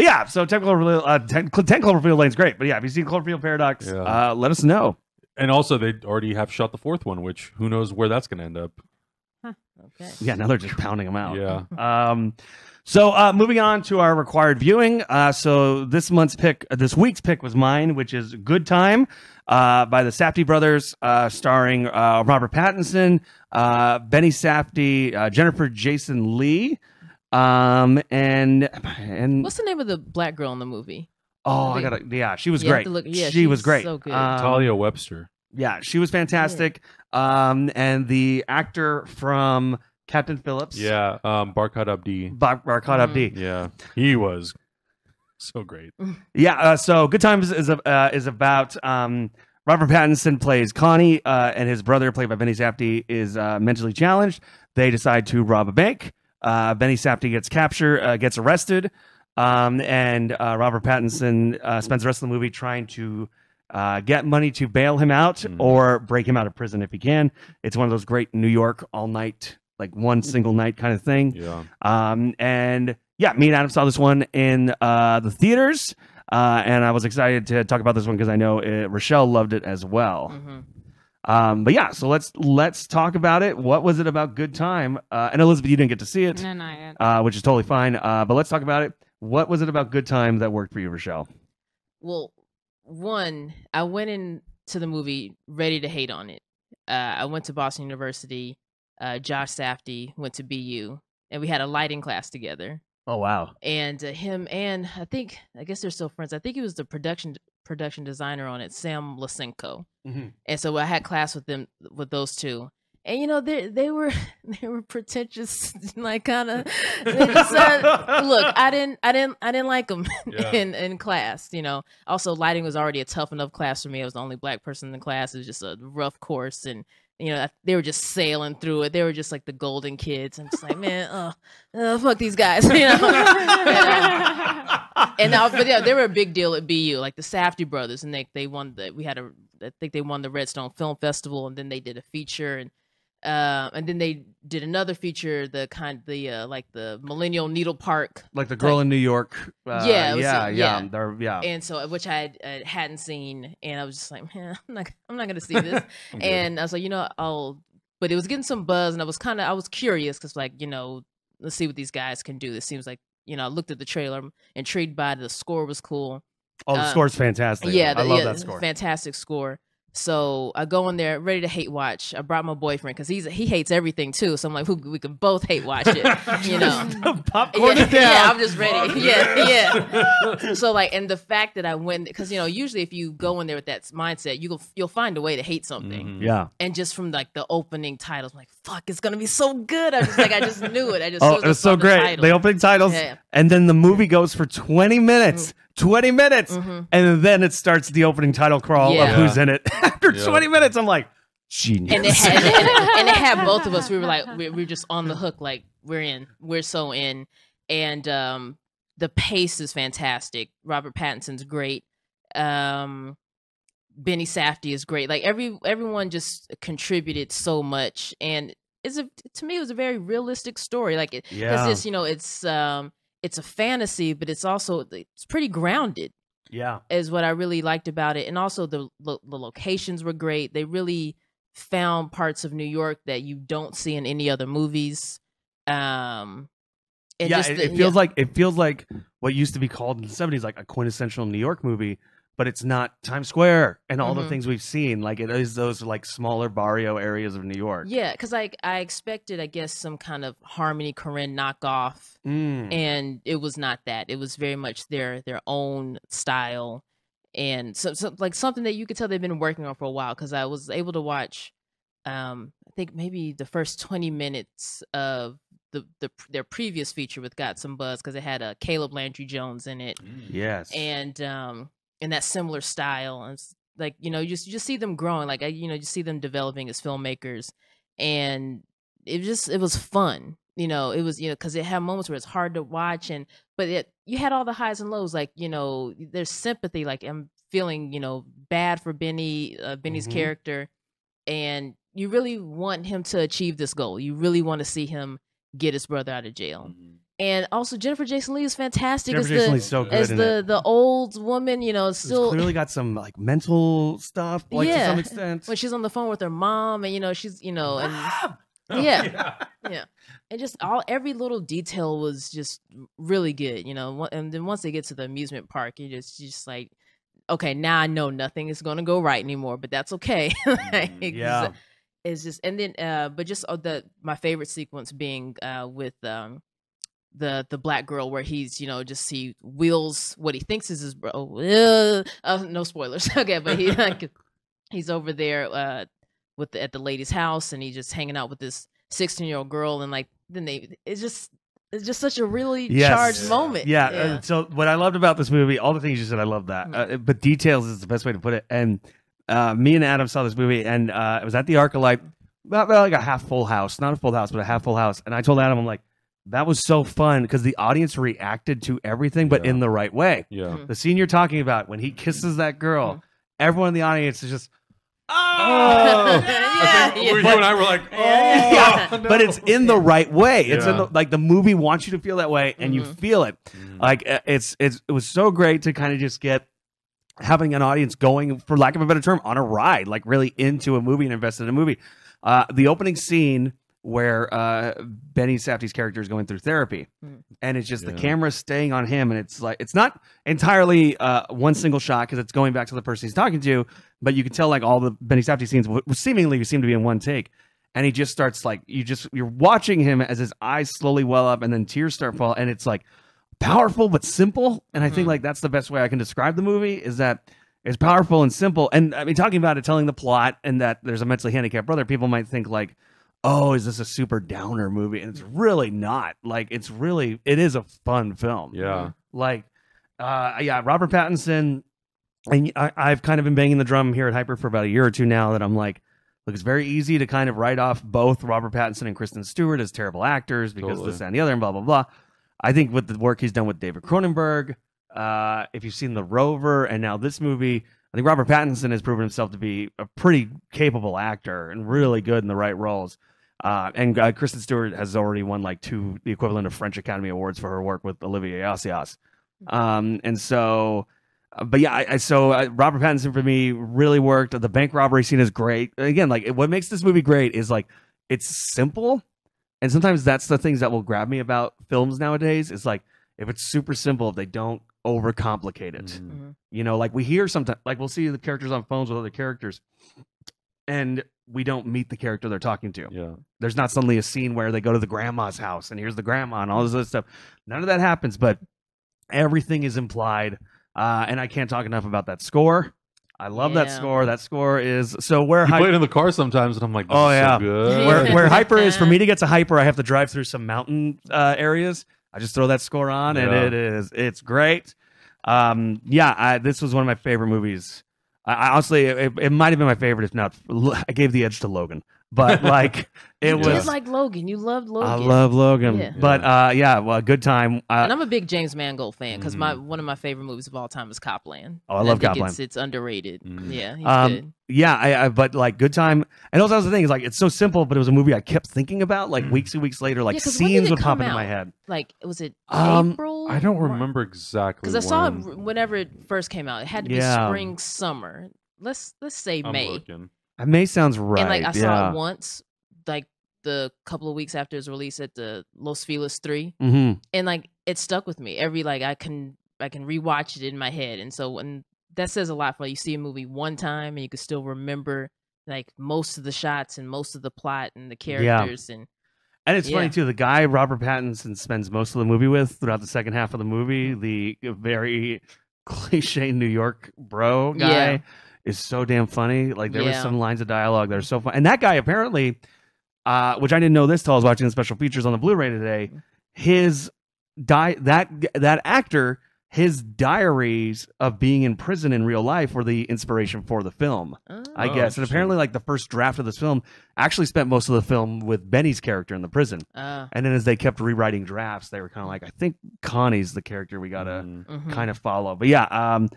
yeah, so 10 Cloverfield Lane's great. But yeah, if you've seen Cloverfield Paradox, let us know. And also, they already have shot the 4th one, which who knows where that's going to end up. Okay. Yeah, now they're just pounding them out. Yeah. So moving on to our required viewing. So this week's pick was mine, which is Good Time by the Safdie brothers, starring Robert Pattinson, Benny Safdie, Jennifer Jason Leigh, and what's the name of the black girl in the movie? Oh, she was great. She was great. So good. Talia Webster. Yeah, she was fantastic. And the actor from Captain Phillips. Yeah, Barkhad Abdi. Barkhad Abdi. Yeah, he was so great. Yeah, so Good Times is about Robert Pattinson plays Connie, and his brother, played by Benny Safdie, is mentally challenged. They decide to rob a bank. Benny Safdie gets arrested, and Robert Pattinson spends the rest of the movie trying to get money to bail him out or break him out of prison if he can. It's one of those great New York all night, like one single night kind of thing. Yeah. And yeah, me and Adam saw this one in the theaters, and I was excited to talk about this one because I know Rochelle loved it as well. But yeah, so let's talk about it. What was it about Good Time? And Elizabeth, you didn't get to see it, no, not yet. Which is totally fine. But let's talk about it. What was it about Good Time that worked for you, Rochelle? Well, one, I went into the movie ready to hate on it. I went to Boston University. Josh Safdie went to BU, and we had a lighting class together. Oh wow! And him and I guess they're still friends. I think he was the production designer on it, Sam Lysenko. And so I had class with those two. And you know they were pretentious, like kind of. Look, I didn't like them in class. You know, also lighting was already a tough enough class for me. I was the only black person in the class. It was just a rough course, and you know they were just sailing through it. They were just like the golden kids. I'm just like, man, fuck these guys. You know? But yeah, they were a big deal at BU, like the Safdie brothers, and they won I think they won the Redstone Film Festival, and then they did a feature, and then they did another feature, like the Millennial Needle Park, like the Girl in New York. Yeah. And so, which I hadn't seen, and I was just like, man, I'm not gonna see this. And I was like, but it was getting some buzz, and I was curious because, like, let's see what these guys can do. This seems like, I looked at the trailer, I'm intrigued by it. The score was cool. Oh, the score's fantastic. Yeah, I love that score. Fantastic score. So I go in there ready to hate watch. I brought my boyfriend because he hates everything too. So I'm like, we can both hate watch it. Popcorn down. Yeah, I'm just ready. Yeah. So like, and the fact that I went, because usually if you go in there with that mindset, you'll find a way to hate something. Yeah. And just from like the opening titles, I'm like, fuck, it's gonna be so good. I just knew it. It was so great. The opening titles, and then the movie goes for 20 minutes. 20 minutes, and then it starts the opening title crawl of who's in it. After 20 minutes, I'm like, genius. And it had both of us. We were like, we were just on the hook. Like, we're so in. And the pace is fantastic. Robert Pattinson's great. Benny Safdie is great. Like everyone just contributed so much, and to me it was a very realistic story. Like because it's a fantasy, but it's pretty grounded. Yeah, is what I really liked about it. And also the locations were great. They really found parts of New York that you don't see in any other movies. It feels like what used to be called in the 70s like a quintessential New York movie, but it's not Times Square and all the things we've seen. Like, it is those like smaller barrio areas of New York. Yeah, because I expected, I guess, some kind of Harmony Korine knockoff, and it was not that. It was very much their own style, and so like something that you could tell they've been working on for a while. Because I was able to watch, I think maybe the first 20 minutes of their previous feature with Got Some Buzz, because it had Caleb Landry Jones in it. Yes, and in that similar style, and like you just see them growing, like you see them developing as filmmakers, and it was fun. It was because it had moments where it's hard to watch, but you had all the highs and lows. Like there's sympathy. Like I'm feeling bad for Benny's character, and you really want him to achieve this goal. You really want to see him get his brother out of jail. And also Jennifer Jason Leigh is fantastic. Jennifer Jason Leigh's so good as the old woman, still clearly got some like mental stuff, like to some extent. When she's on the phone with her mom, and she's and and just every little detail was just really good, And then once they get to the amusement park, you just like, okay, now I know nothing is going to go right anymore, but that's okay. It's just, and then but just my favorite sequence being with the black girl, where he's he wheels what he thinks is his bro. No spoilers. Okay, but he's over there at the lady's house, and he's just hanging out with this 16-year-old girl, and like then it's just such a really charged moment. So what I loved about this movie, all the things you said, I love that. But details is the best way to put it. And me and Adam saw this movie, and it was at the ArcLight, about like a half full house, not a full house, but a half full house. And I told Adam, I'm like, that was so fun because the audience reacted to everything, but in the right way. Yeah. The scene you're talking about, when he kisses that girl, everyone in the audience is just, I think you and I were like, no. But it's in the right way. It's in the movie wants you to feel that way, and you feel it. Like it was so great to kind of just get having an audience going, for lack of a better term, on a ride, like really into a movie and invested in a movie. The opening scene where Benny Safdie's character is going through therapy, and it's just the camera staying on him, and it's like it's not entirely one single shot because it's going back to the person he's talking to, but you can tell like all the Benny Safdie scenes seemingly seem to be in one take, and he just starts like you're watching him as his eyes slowly well up, and then tears start falling, and it's like powerful but simple. And I think like that's the best way I can describe the movie, is that it's powerful and simple. And I mean, talking about it, telling the plot, and that there's a mentally handicapped brother, people might think like, oh, is this a super downer movie? And it's really not. Like, it is a fun film. Yeah. Like, Robert Pattinson, and I've kind of been banging the drum here at Hyper for about a year or two now that I'm like, look, it's very easy to kind of write off both Robert Pattinson and Kristen Stewart as terrible actors because this, that, and the other, and blah, blah, blah. I think with the work he's done with David Cronenberg, if you've seen The Rover and now this movie, I think Robert Pattinson has proven himself to be a pretty capable actor and really good in the right roles. And Kristen Stewart has already won like the equivalent of French Academy Awards for her work with Olivier Assayas. And so, but yeah, so Robert Pattinson for me really worked. The bank robbery scene is great. Again, like what makes this movie great is like it's simple, and sometimes that's the things that will grab me about films nowadays. Is like if it's super simple, if they don't overcomplicate it. You know, like we hear sometimes, like we'll see the characters on phones with other characters, and we don't meet the character they're talking to. Yeah. There's not suddenly a scene where they go to the grandma's house and here's the grandma and all this other stuff. None of that happens, but everything is implied. And I can't talk enough about that score. I love that score. That score is so where you play it in the car sometimes, and I'm like, this is so good. Where Hyper is, for me to get to Hyper, I have to drive through some mountain areas. I just throw that score on, and it's great. This was one of my favorite movies. I honestly, it might have been my favorite. If not, I gave the edge to Logan. But like, it was. You did like Logan. You loved Logan. I love Logan. Yeah. But well, good time. And I'm a big James Mangold fan because one of my favorite movies of all time is Copland. Oh, I love Copland. It's underrated. Yeah, he's good. Yeah, but like good time. And also, that's the thing is like it's so simple, but it was a movie I kept thinking about like weeks and weeks later. Like scenes would pop into my head. Like was it April? I don't remember exactly because I saw it whenever it first came out. It had to be spring, summer. Let's say May. Looking. May sounds right. And like I saw it once, like the couple of weeks after its release at the Los Feliz 3, and like it stuck with me. Every like I can rewatch it in my head, and so when that says a lot for you see a movie one time and you can still remember like most of the shots and most of the plot and the characters and it's funny too. The guy Robert Pattinson spends most of the movie with throughout the second half of the movie, the very cliche New York bro guy. Is so damn funny. Like there was some lines of dialogue that are so fun. And that guy apparently, which I didn't know this till I was watching the special features on the Blu-ray today, that actor, his diaries of being in prison in real life were the inspiration for the film, I guess. And apparently like the first draft of this film actually spent most of the film with Benny's character in the prison. And then as they kept rewriting drafts, they were kind of like, I think Connie's the character we got to kind of follow. But yeah,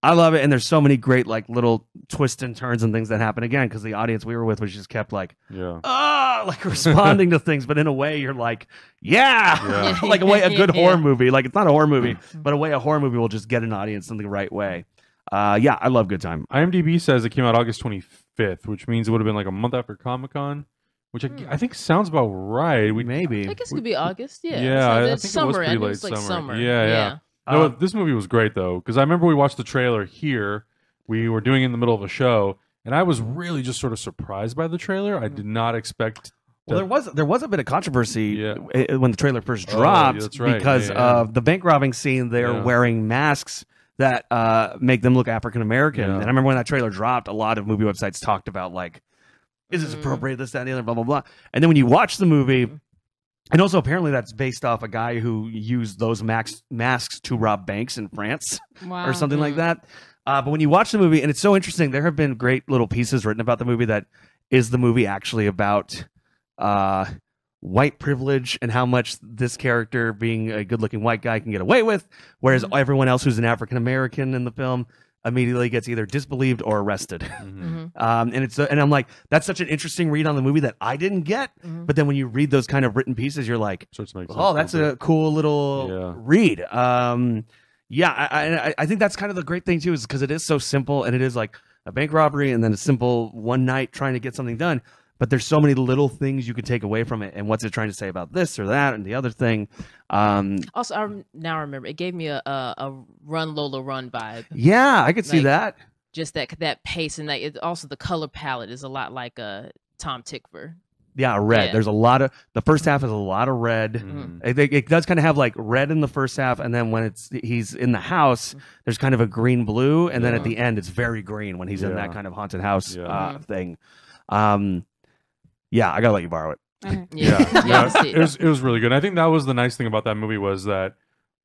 I love it, and there's so many great like little twists and turns and things that happen again because the audience we were with was just kept like, like responding to things, but in a way you're like, like a good horror movie. Like it's not a horror movie, but a way a horror movie will just get an audience in the right way. I love Good Time. IMDb says it came out August 25th, which means it would have been like a month after Comic-Con, which I think sounds about right. Maybe I guess it could be August. Yeah, so I think summer. It was pretty late summer. Yeah. No, this movie was great though, because I remember we watched the trailer here. We were doing it in the middle of a show, and I was really just sort of surprised by the trailer. I did not expect. Well, there was a bit of controversy when the trailer first dropped because of the bank robbing scene. They're wearing masks that make them look African American. And I remember when that trailer dropped, a lot of movie websites talked about like, is this appropriate? This, that, and the other, blah blah blah. And then when you watch the movie. And also, apparently, that's based off a guy who used those masks to rob banks in France or something like that. But when you watch the movie, and it's so interesting, there have been great little pieces written about the movie that is the movie actually about white privilege and how much this character, being a good-looking white guy, can get away with, whereas everyone else who's an African-American in the film immediately gets either disbelieved or arrested. And I'm like, that's such an interesting read on the movie that I didn't get. But then when you read those kind of written pieces, you're like, oh, that's a cool little read. I think that's kind of the great thing too, is because it is so simple and it is like a bank robbery and then a simple one night trying to get something done. But there's so many little things you could take away from it, and what's it trying to say about this or that and the other thing. Also, I now remember it gave me a Run Lola Run vibe. Yeah, I could see that. Just that pace, and also the color palette is a lot like Tom Tykwer. Yeah, red. Yeah. There's a lot of the first half is a lot of red. Mhm. It does kind of have like red in the first half, and then when he's in the house, there's kind of a green blue, and then at the end it's very green when he's in that kind of haunted house thing. Yeah, I gotta let you borrow it. Okay. It was really good. I think that was the nice thing about that movie was that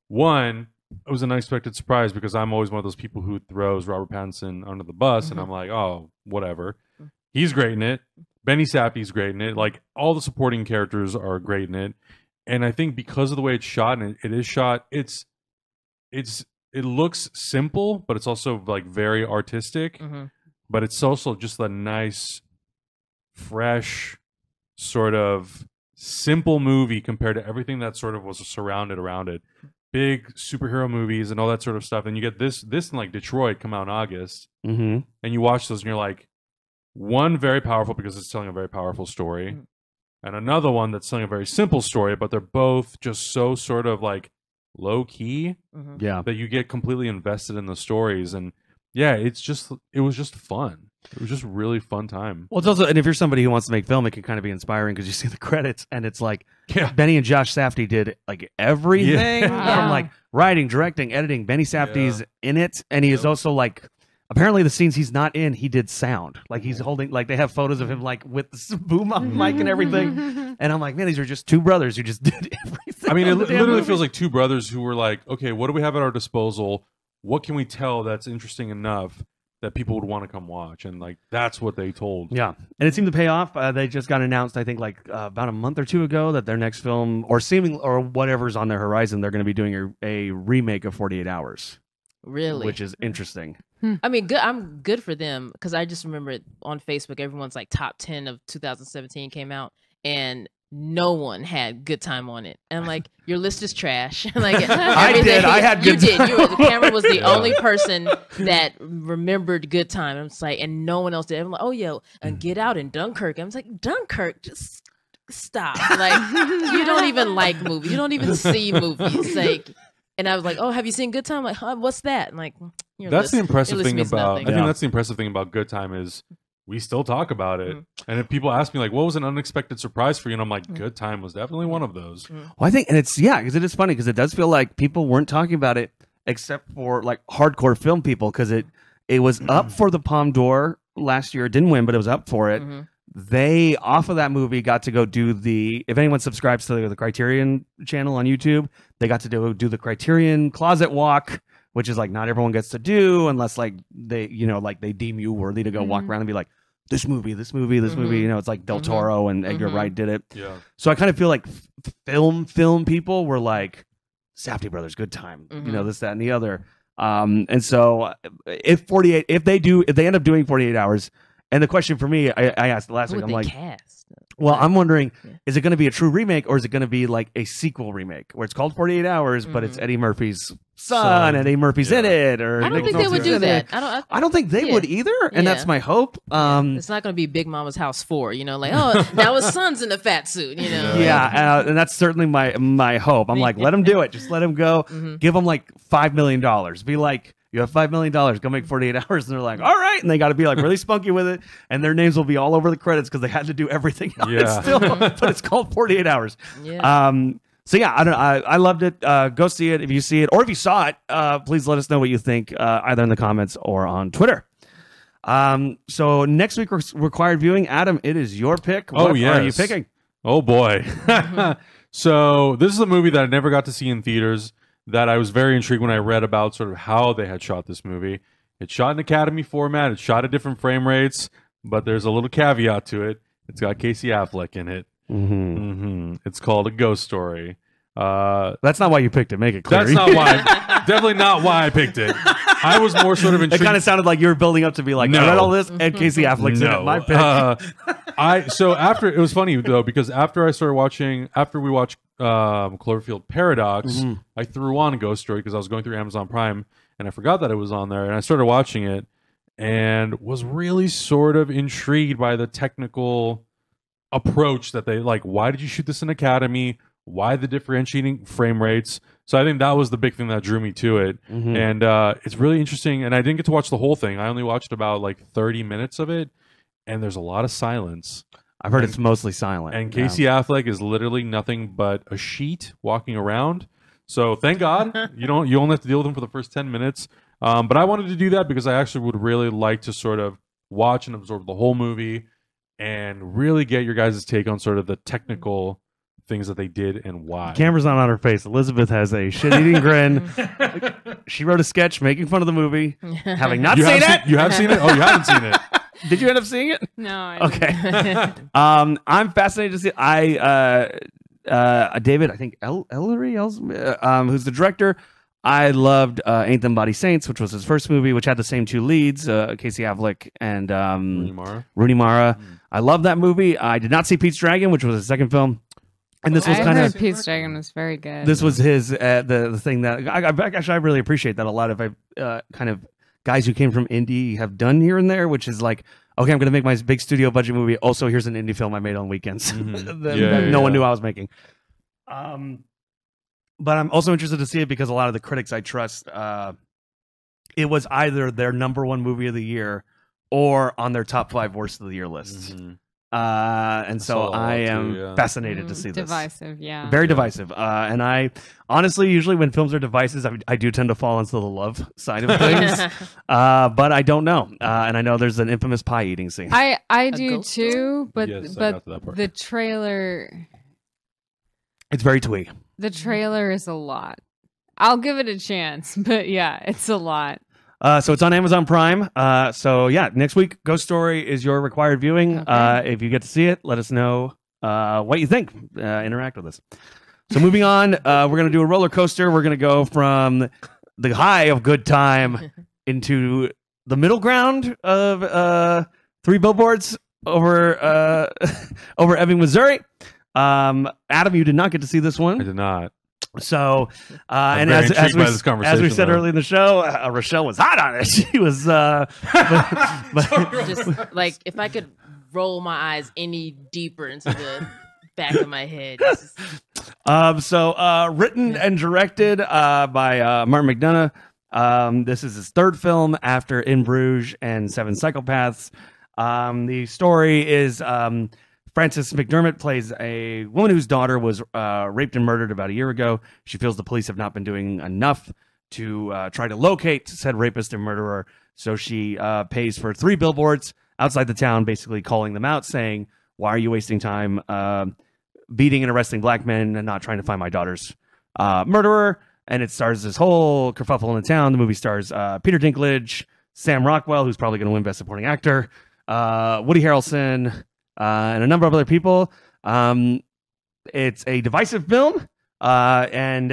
one, it was an unexpected surprise because I'm always one of those people who throws Robert Pattinson under the bus, and I'm like, oh, whatever. He's great in it. Benny Sappy's great in it. Like all the supporting characters are great in it, and I think because of the way it's shot and it is shot, it looks simple, but it's also like very artistic. But it's also just a nice, fresh, sort of simple movie compared to everything that sort of was surrounded around it. Big superhero movies and all that sort of stuff, and you get this in like Detroit come out in August, and you watch those and you're like. One very powerful because it's telling a very powerful story, and another one that's telling a very simple story, but they're both just so sort of like low key that you get completely invested in the stories. And yeah, it was just fun. It was just really fun time. Well, it's also, and if you're somebody who wants to make film, it can kind of be inspiring because you see the credits and it's like Benny and Josh Safdie did like everything from like writing, directing, editing. Benny Safdie's in it, and he is also like. Apparently, the scenes he's not in, he did sound. Like he's holding, like they have photos of him like with the boom mic and everything. And I'm like, man, these are just two brothers who just did everything. I mean, it literally feels like two brothers who were like, okay, what do we have at our disposal? What can we tell that's interesting enough that people would want to come watch? And like that's what they told. Yeah, and it seemed to pay off. They just got announced, I think, like about a month or two ago, that their next film or whatever's on their horizon, they're going to be doing a remake of 48 Hours. Really? Which is interesting. I mean, good. I'm good for them because I just remember it on Facebook. Everyone's like top 10 of 2017 came out, and no one had Good Time on it. And I'm like, your list is trash. Like I did. I had Good Time. The camera was the only person that remembered Good Time. I'm just like, and no one else did. I'm like, oh yeah, and Get Out and Dunkirk. I was like, Dunkirk, just stop. Like you don't even like movies. You don't even see movies. Like. And I was like, "Oh, have you seen Good Time?" Like, what's that? I'm like, that's the impressive thing about. Nothing. I think that's the impressive thing about Good Time is we still talk about it. And if people ask me like, "What was an unexpected surprise for you?" and I'm like, "Good Time was definitely one of those." Well, I think, and because it is funny because it does feel like people weren't talking about it except for like hardcore film people because it was up for the Palme d'Or last year. It didn't win, but it was up for it. They, off of that movie, got to go do if anyone subscribes to the Criterion channel on YouTube, they got to do the Criterion Closet Walk, which is like not everyone gets to do unless like they deem you worthy to go walk around and be like, this movie. It's like Del Toro and Edgar Wright did it. Yeah. So I kind of feel like film people were like, Safdie Brothers, Good Time, this, that, and the other. And so if they end up doing 48 Hours. And the question for me, I asked last week, I'm like, well, I'm wondering, is it going to be a true remake or is it going to be like a sequel remake where it's called 48 Hours, but it's Eddie Murphy's son and Eddie Murphy's in it? Or I don't think they would do that. I don't think they would either, and that's my hope. It's not going to be Big Mama's House 4, like, oh, now his son's in a fat suit, Yeah, and that's certainly my hope. I'm like, let him do it. Just let him go. Give him like $5 million. Be like, you have $5 million, go make 48 Hours. And they're like, all right. And they got to be like really spunky with it. And their names will be all over the credits because they had to do everything else still. But it's called 48 Hours. Yeah. So yeah, I loved it. Go see it if you see it. Or if you saw it, please let us know what you think, either in the comments or on Twitter. So next week, required viewing. Adam, it is your pick. What are you picking? Oh, boy. So this is a movie that I never got to see in theaters. That I was very intrigued when I read about sort of how they had shot this movie. It's shot in Academy format. It's shot at different frame rates, but there's a little caveat to it. It's got Casey Affleck in it. It's called A Ghost Story. That's not why you picked it. Make it clear. That's not why. Definitely not why I picked it. I was more sort of intrigued. It kind of sounded like you were building up to be like, I read all this, and Casey Affleck's in it. My pick. So after it was funny though because after we watched Cloverfield Paradox, I threw on A Ghost Story because I was going through Amazon Prime and I forgot that it was on there, and I started watching it and was really sort of intrigued by the technical approach that they like. Why did you shoot this in Academy? Why the differentiating frame rates? So I think that was the big thing that drew me to it. And it's really interesting. And I didn't get to watch the whole thing. I only watched about like 30 minutes of it. And there's a lot of silence. I've heard it's mostly silent. And Casey Affleck is literally nothing but a sheet walking around. So thank God you only have to deal with him for the first 10 minutes. But I wanted to do that because I actually would really like to sort of watch and absorb the whole movie and really get your guys' take on sort of the technical things that they did and why. Camera's not on her face. Elizabeth has a shit-eating grin. She wrote a sketch making fun of the movie, having not seen it. You have seen it? Oh, you haven't seen it. Did you end up seeing it? No. I Okay. I'm fascinated to see. David, I think Ellery, who's the director. I loved Ain't Them Body Saints, which was his first movie, which had the same two leads, Casey Affleck and Rooney Mara. I love that movie. I did not see Pete's Dragon, which was his second film. And this was kind of Pete's Dragon was very good. This was his the thing that I really appreciate that a lot of kind of guys who came from indie have done here and there, which is like, okay, I'm going to make my big studio budget movie. Also, here's an indie film I made on weekends that no one knew I was making. But I'm also interested to see it because a lot of the critics I trust, it was either their number one movie of the year or on their top 5 worst of the year lists. And so I am fascinated to see this. Divisive, yeah. Very divisive. And I honestly, usually when films are divisive, I do tend to fall into the love side of things. But I don't know. And I know there's an infamous pie eating scene. I do too, but Yes, the trailer It's very twee. the trailer is a lot. I'll give it a chance, but yeah, it's a lot. So it's on Amazon Prime. So yeah, next week, Ghost Story is your required viewing. Okay. If you get to see it, let us know what you think. Interact with us. So moving on, we're going to do a roller coaster. We're going to go from the high of good time into the middle ground of 3 billboards over over Ebbing, Missouri. Adam, you did not get to see this one. I did not. So, I'm and very as intrigued by this we conversation, said though. earlier in the show, Rochelle was hot on it. She was, but- Just like if I could roll my eyes any deeper into the back of my head. Written and directed by Martin McDonagh. This is his 3rd film after In Bruges and 7 Psychopaths. The story is Frances McDermott plays a woman whose daughter was raped and murdered about a year ago. She feels the police have not been doing enough to try to locate said rapist and murderer. So she pays for 3 billboards outside the town, basically calling them out, saying, "Why are you wasting time beating and arresting black men and not trying to find my daughter's murderer?" And it stars this whole kerfuffle in the town. The movie stars Peter Dinklage, Sam Rockwell, who's probably going to win Best Supporting Actor, Woody Harrelson, and a number of other people. It's a divisive film, and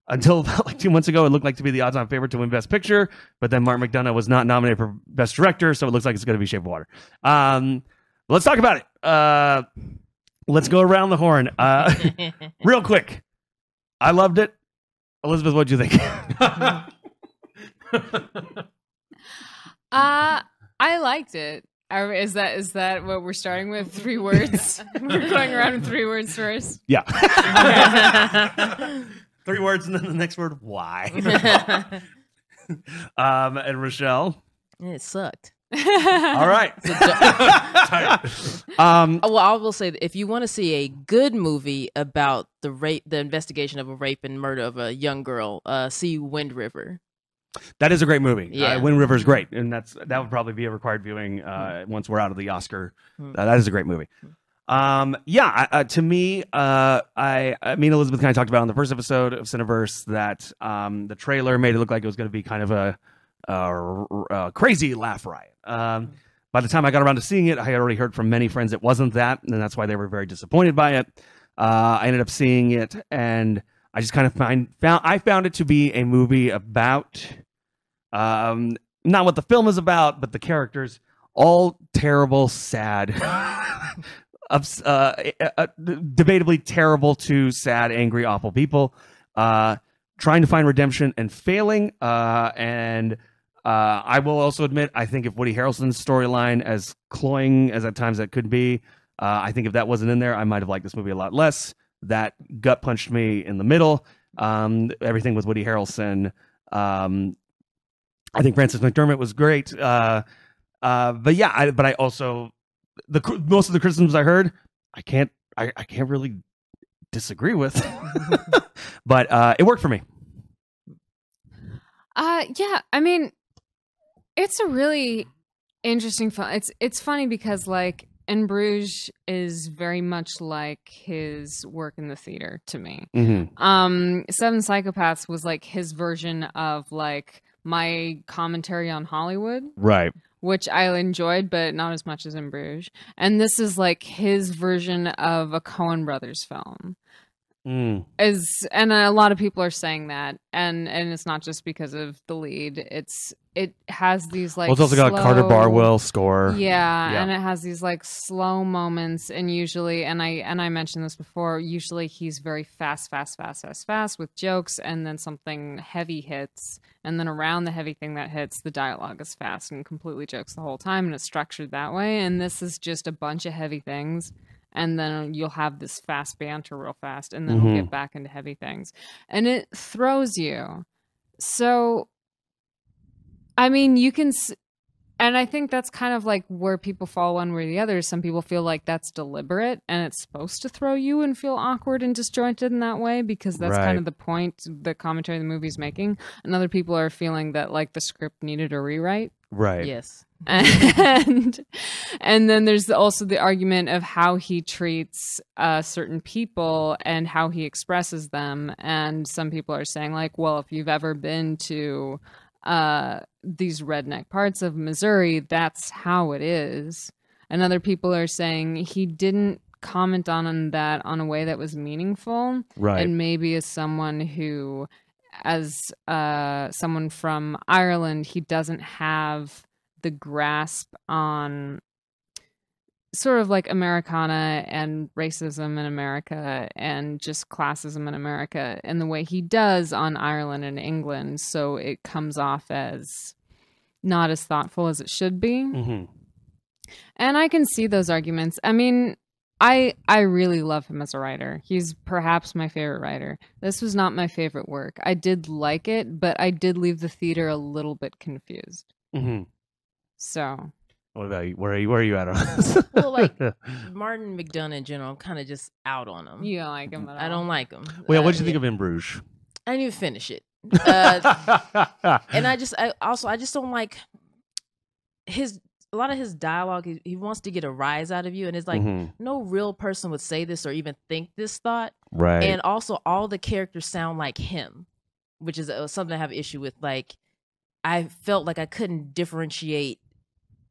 until like 2 months ago, it looked like to be the odds-on favorite to win Best Picture, but then Martin McDonagh was not nominated for Best Director, so it looks like it's going to be Shape of Water. Let's talk about it. Let's go around the horn. Real quick. I loved it. Elizabeth, what'd you think? I liked it. Is that what we're starting with? 3 words? We're going around in 3 words first. Yeah. 3 words and then the next word, why? And Rochelle? It sucked. All right. Well, I will say that if you want to see a good movie about the investigation of a rape and murder of a young girl, see Wind River. That is a great movie. Yeah. Wind River is great, and that would probably be a required viewing once we're out of the Oscar. That is a great movie. To me, me and Elizabeth kind of talked about on the first episode of Cineverse that the trailer made it look like it was going to be kind of a crazy laugh riot. By the time I got around to seeing it, I had already heard from many friends it wasn't that, and that's why they were very disappointed by it. I ended up seeing it, and I just kind of found it to be a movie about not what the film is about, but the characters. All terrible, sad, debatably terrible to sad, angry, awful people trying to find redemption and failing. And I will also admit, I think if Woody Harrelson's storyline, as cloying as at times that could be, I think if that wasn't in there, I might have liked this movie a lot less. That gut punched me in the middle. Everything with Woody Harrelson. I think Frances McDermott was great. But I also most of the criticisms I heard, I can't really disagree with. But it worked for me. Yeah, I mean, it's a really interesting film. It's funny because like In Bruges is very much like his work in the theater to me. Seven Psychopaths was like his version of like my commentary on Hollywood, Right. which I enjoyed, but not as much as In Bruges. And this is like his version of a Coen Brothers film. And a lot of people are saying that, and it's not just because of the lead. It has these like it's also got a Carter Barwell score. Yeah, and it has these like slow moments, and usually, and I mentioned this before. Usually, he's very fast with jokes, and then something heavy hits, and then around the heavy thing that hits, the dialogue is fast and completely jokes the whole time, and it's structured that way. And this is just a bunch of heavy things. And then you'll have this fast banter real fast, and then we'll get back into heavy things. And it throws you. So, I mean, you can... And I think that's kind of like where people fall one way or the other. Some people feel like that's deliberate, and it's supposed to throw you and feel awkward and disjointed in that way, because that's kind of the point the commentary the movie's making. And other people are feeling that like the script needed a rewrite. Right. Yes. And then there's also the argument of how he treats certain people and how he expresses them. And some people are saying like, well, if you've ever been to these redneck parts of Missouri, that's how it is. And other people are saying he didn't comment on that on a way that was meaningful. Right. And maybe as someone who, as someone from Ireland, he doesn't have the grasp on sort of like Americana and racism in America and just classism in America in the way he does on Ireland and England. So it comes off as not as thoughtful as it should be. And I can see those arguments. I mean, I really love him as a writer. He's perhaps my favorite writer. This was not my favorite work. I did like it, but I did leave the theater a little bit confused. So, what about you? Where are you at on this? Well, like Martin McDonagh in general, I'm kind of just out on him. You don't like him at all? I don't like him. Well, what did you think of In Bruges? I didn't even finish it. And I just don't like a lot of his dialogue. He wants to get a rise out of you, and it's like no real person would say this or even think this thought. Right. And also, all the characters sound like him, which is something I have an issue with. Like, I felt like I couldn't differentiate,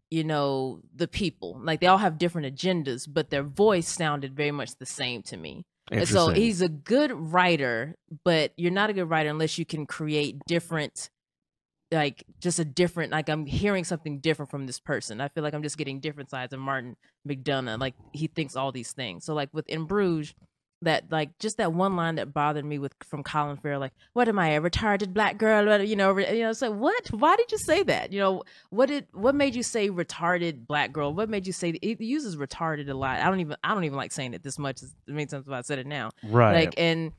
the people. Like, they all have different agendas, but their voice sounded very much the same to me. And so he's a good writer, but you're not a good writer unless you can create different, like just a different, like I'm hearing something different from this person. I feel like I'm just getting different sides of Martin McDonagh. Like, he thinks all these things. So like with In Bruges, that like just that one line that bothered me from Colin Farrell, like, what am I, a retarded black girl? So what? Why did you say that? What made you say retarded black girl? What made you say it uses retarded a lot? I don't even like saying it this much. It makes sense if I said it now. Right. Like, and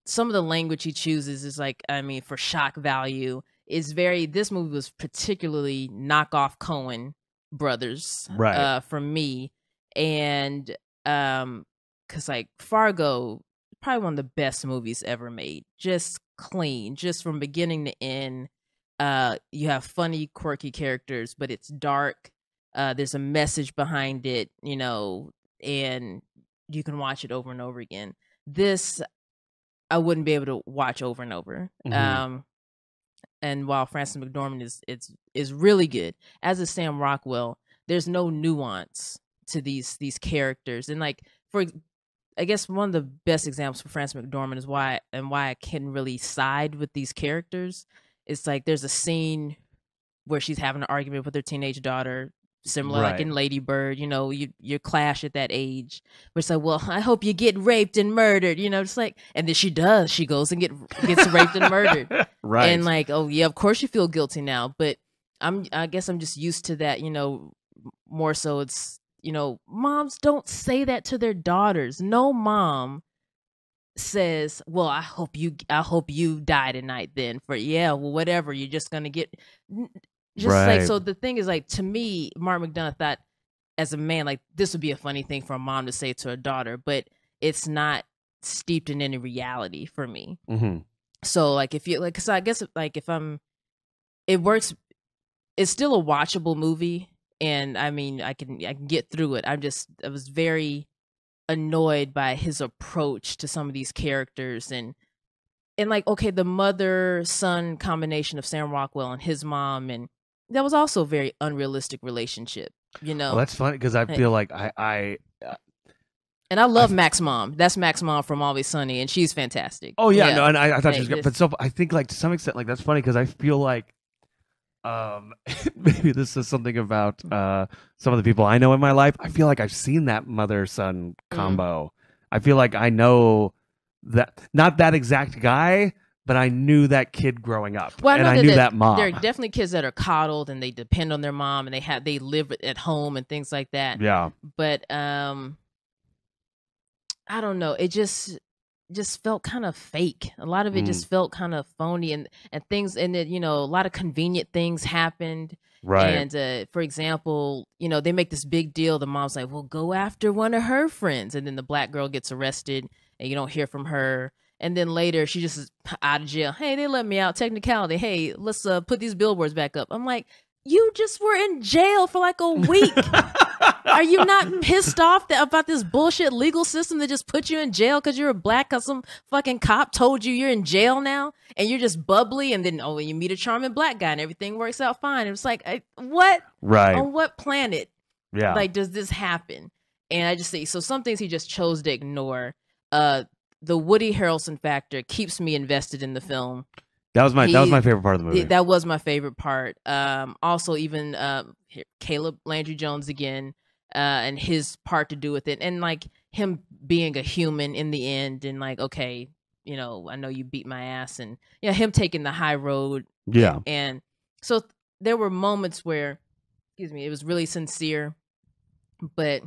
some of the language he chooses is like, I mean, for shock value is this movie was particularly knockoff Coen Brothers, right? For me. And because like Fargo, probably one of the best movies ever made. Just clean, just from beginning to end. You have funny, quirky characters, but it's dark. There's a message behind it, and you can watch it over and over again. This, I wouldn't be able to watch over and over. And while Frances McDormand is really good, as is Sam Rockwell, there's no nuance to these characters. And like, I guess one of the best examples for Frances McDormand is why I can really side with these characters. It's like there's a scene where she's having an argument with her teenage daughter, similar like in Lady Bird. You clash at that age. But it's like, well, I hope you get raped and murdered. It's like, and then she does. She goes and gets raped and murdered. Right. And like, oh yeah, of course you feel guilty now. But I guess I'm just used to that. More so it's. Moms don't say that to their daughters. No mom says, well, I hope you die tonight then whatever. You're just going to get just like, so the thing is like, to me, Martin McDonagh thought as a man, like this would be a funny thing for a mom to say to her daughter, but it's not steeped in any reality for me. So like if you like, because I guess like it works. It's still a watchable movie, and I mean I can get through it. I was very annoyed by his approach to some of these characters, and like, okay, the mother-son combination of Sam Rockwell and his mom, and that was also a very unrealistic relationship, you know. Well, that's funny because I feel like and I love Mac's mom. That's Mac's mom from Always Sunny, and she's fantastic. Oh yeah, no, and I thought she was great. But so I think like to some extent, like that's funny because I feel like maybe this is something about some of the people I know in my life. I feel like I've seen that mother-son combo. I feel like I know that, not that exact guy, but I knew that kid growing up, well, and I knew that mom. There are definitely kids that are coddled and they depend on their mom, and they live at home and things like that. Yeah, but I don't know. It just felt kind of fake. A lot of it just felt kind of phony, and things, and it, you know, a lot of convenient things happened. right. And for example, you know, they make this big deal. The mom's like, "Well, go after one of her friends," and then the black girl gets arrested, and you don't hear from her. And then later, she just is out of jail. Hey, they let me out. Technicality. Hey, let's put these billboards back up. I'm like, you just were in jail for like a week. Are you not pissed off about this bullshit legal system that just put you in jail because you're a black, because some fucking cop told you you're in jail now, and you're just bubbly, and then you meet a charming black guy and everything works out fine. It's like, what? Right. On what planet? Yeah. Like, does this happen? And I just say, so some things he just chose to ignore. The Woody Harrelson factor keeps me invested in the film. That was my favorite part of the movie. That was my favorite part. Also, even Caleb Landry Jones again, and his part to do with it, and like him being a human in the end, and like, okay, you know, I know you beat my ass, and you know, him taking the high road. Yeah. And so there were moments where, excuse me, it was really sincere, but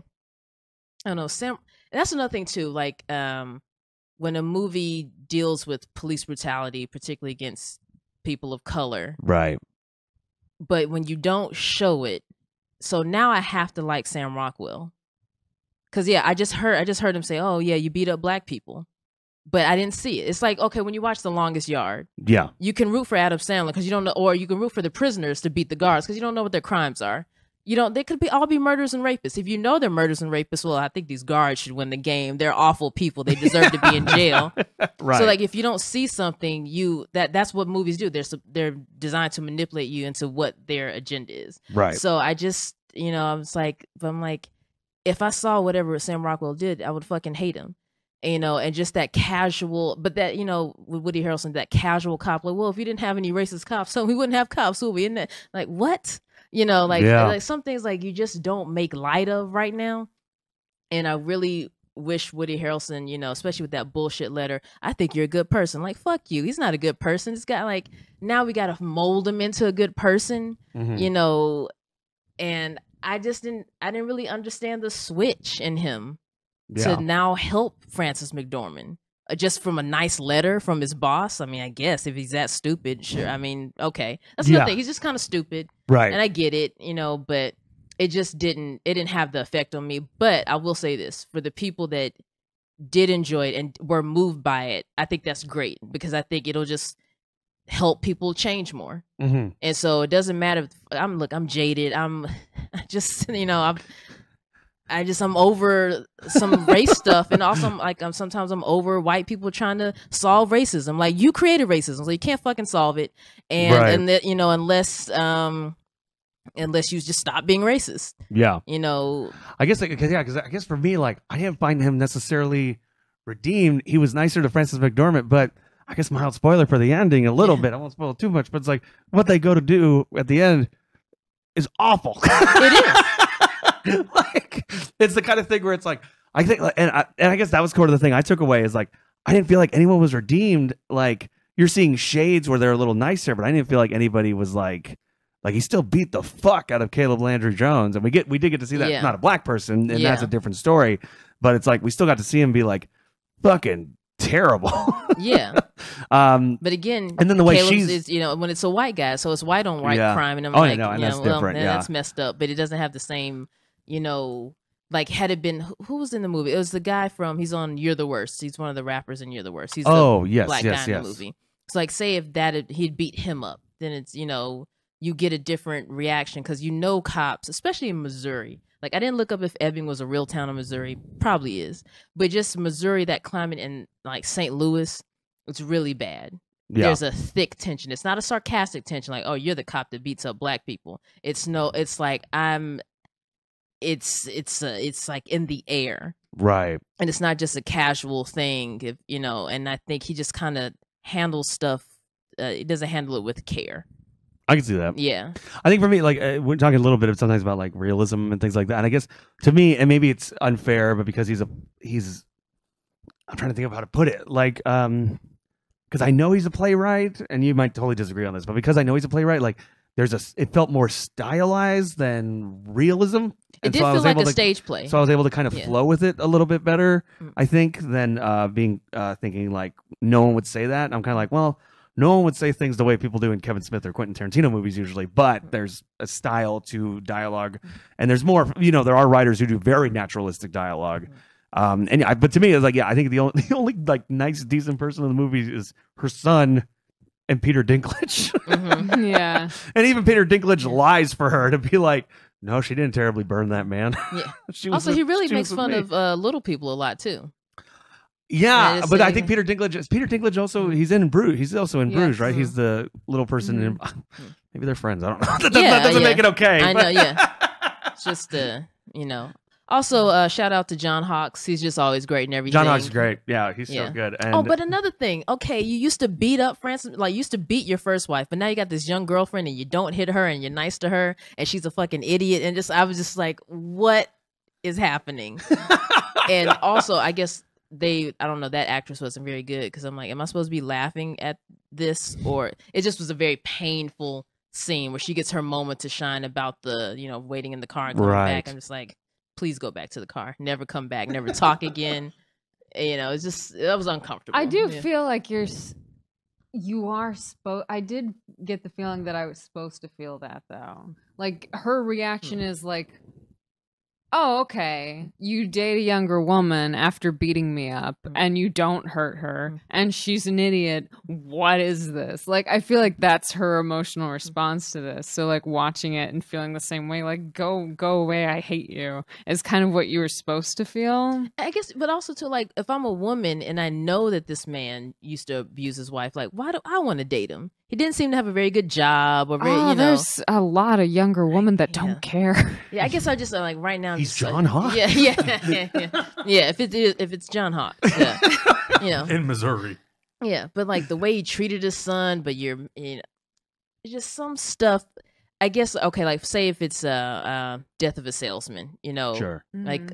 I don't know, Sam. That's another thing too, like when a movie deals with police brutality, particularly against people of color, right? But when you don't show it, so now I have to like Sam Rockwell, because I just heard him say, "Oh yeah, you beat up black people," but I didn't see it. It's like, okay, when you watch The Longest Yard, yeah, you can root for Adam Sandler because you don't know, or you can root for the prisoners to beat the guards because you don't know what their crimes are. You don't. They could all be murderers and rapists. If you know they're murders and rapists, well, I think these guards should win the game. They're awful people. They deserve to be in jail. Right. So, like, if you don't see something, that's what movies do. They're designed to manipulate you into what their agenda is. Right. So I just, you know, I'm like, if I saw whatever Sam Rockwell did, I would fucking hate him. You know, and just that casual, but that, you know, with Woody Harrelson, that casual cop, like, well, if we didn't have any racist cops, so we wouldn't have cops, would we? And like, what? You know, like, like some things like you just don't make light of right now. And I really wish Woody Harrelson, you know, especially with that bullshit letter, I think you're a good person. Like, fuck you. He's not a good person. This guy, like, now we got to mold him into a good person, you know, and I didn't really understand the switch in him to now help Frances McDormand. Just from a nice letter from his boss. I mean, I guess if he's that stupid, sure. I mean, okay. That's another thing. He's just kind of stupid. Right. And I get it, you know, but it just didn't have the effect on me. But I will say this, for the people that did enjoy it and were moved by it, I think that's great, because I think it'll just help people change more. And so it doesn't matter. I'm jaded. I'm just, you know, I'm over some race stuff, and also sometimes I'm over white people trying to solve racism. Like, you created racism, so you can't fucking solve it, and that, you know, unless you just stop being racist. Yeah, you know. I guess because I guess for me, like, I didn't find him necessarily redeemed. He was nicer to Frances McDormand, but I guess mild spoiler for the ending a little bit. I won't spoil too much, but it's like what they go to do at the end is awful. It is. Like, it's the kind of thing where it's like, I think, and I guess that was sort of the thing I took away, is like, I didn't feel like anyone was redeemed. Like, you're seeing shades where they're a little nicer, but I didn't feel like anybody was like he still beat the fuck out of Caleb Landry Jones, and we did get to see that, not a black person, and that's a different story, but it's like we still got to see him be like fucking terrible. But again, and then the way Caleb's is, you know, when it's a white guy, so it's white on white crime, and I'm like, and that's different. That's messed up, but it doesn't have the same you know, like had it been who was in the movie? It was the guy from he's on You're the Worst. He's one of the rappers in You're the Worst. He's the black guy in the movie. So like say if he'd beat him up, then it's, you know, you get a different reaction because you know cops, especially in Missouri. Like I didn't look up if Ebbing was a real town in Missouri. Probably is. But just Missouri, that climate in like St. Louis, it's really bad. Yeah. There's a thick tension. It's not a sarcastic tension like, oh, you're the cop that beats up black people. It's like it's like in the air. Right. And it's not just a casual thing, if you know, and I think he just kind of handles stuff. He doesn't handle it with care. I can see that. Yeah. I think for me, like we're talking a little bit of sometimes about like realism and things like that. And I guess to me, and maybe it's unfair, but because I'm trying to think of how to put it. Like, because I know he's a playwright, and you might totally disagree on this, but because I know he's a playwright, like it felt more stylized than realism. It did feel like a stage play. So I was able to kind of flow with it a little bit better, I think, than thinking like no one would say that. I'm kind of like, well, no one would say things the way people do in Kevin Smith or Quentin Tarantino movies usually, but there's a style to dialogue, and there's more. You know, there are writers who do very naturalistic dialogue. But to me, it's like, I think the only like nice, decent person in the movie is her son and Peter Dinklage. Mm-hmm. Yeah. And even Peter Dinklage lies for her to be like, no, she didn't terribly burn that man. Yeah. He really makes fun of little people a lot too. Yeah, but I think Peter Dinklage also, he's in Bruges. He's also in Bruges, right? He's the little person in, maybe they're friends. I don't know. that doesn't make it okay. I know, yeah. It's just, you know. Also, shout out to John Hawkes. He's just always great and everything. John Hawkes is great. Yeah, he's so good. And but another thing. Okay, you used to beat up Frances, like you used to beat your first wife, but now you got this young girlfriend and you don't hit her and you're nice to her and she's a fucking idiot. And I was just like, what is happening? And also, I guess I don't know, that actress wasn't very good because I'm like, am I supposed to be laughing at this? Or it just was a very painful scene where she gets her moment to shine about the, you know, waiting in the car and coming back. I'm just like, please go back to the car. Never come back. Never talk again. You know, it's just, that was uncomfortable. I do feel like I did get the feeling that I was supposed to feel that though. Like her reaction is like, oh, okay, you date a younger woman after beating me up and you don't hurt her and she's an idiot. What is this? Like, I feel like that's her emotional response to this. So like watching it and feeling the same way, like go away, I hate you, is kind of what you were supposed to feel. I guess, but also to like, if I'm a woman and I know that this man used to abuse his wife, like why do I want to date him? He didn't seem to have a very good job or very, there's a lot of younger women that don't care. Yeah, I guess I just like right now. He's John Hawkes. Yeah. If it's John Hawkes, yeah, you know, in Missouri. Yeah, but like the way he treated his son, but you know, it's just some stuff. I guess okay, like say if it's Death of a Salesman, you know, sure, like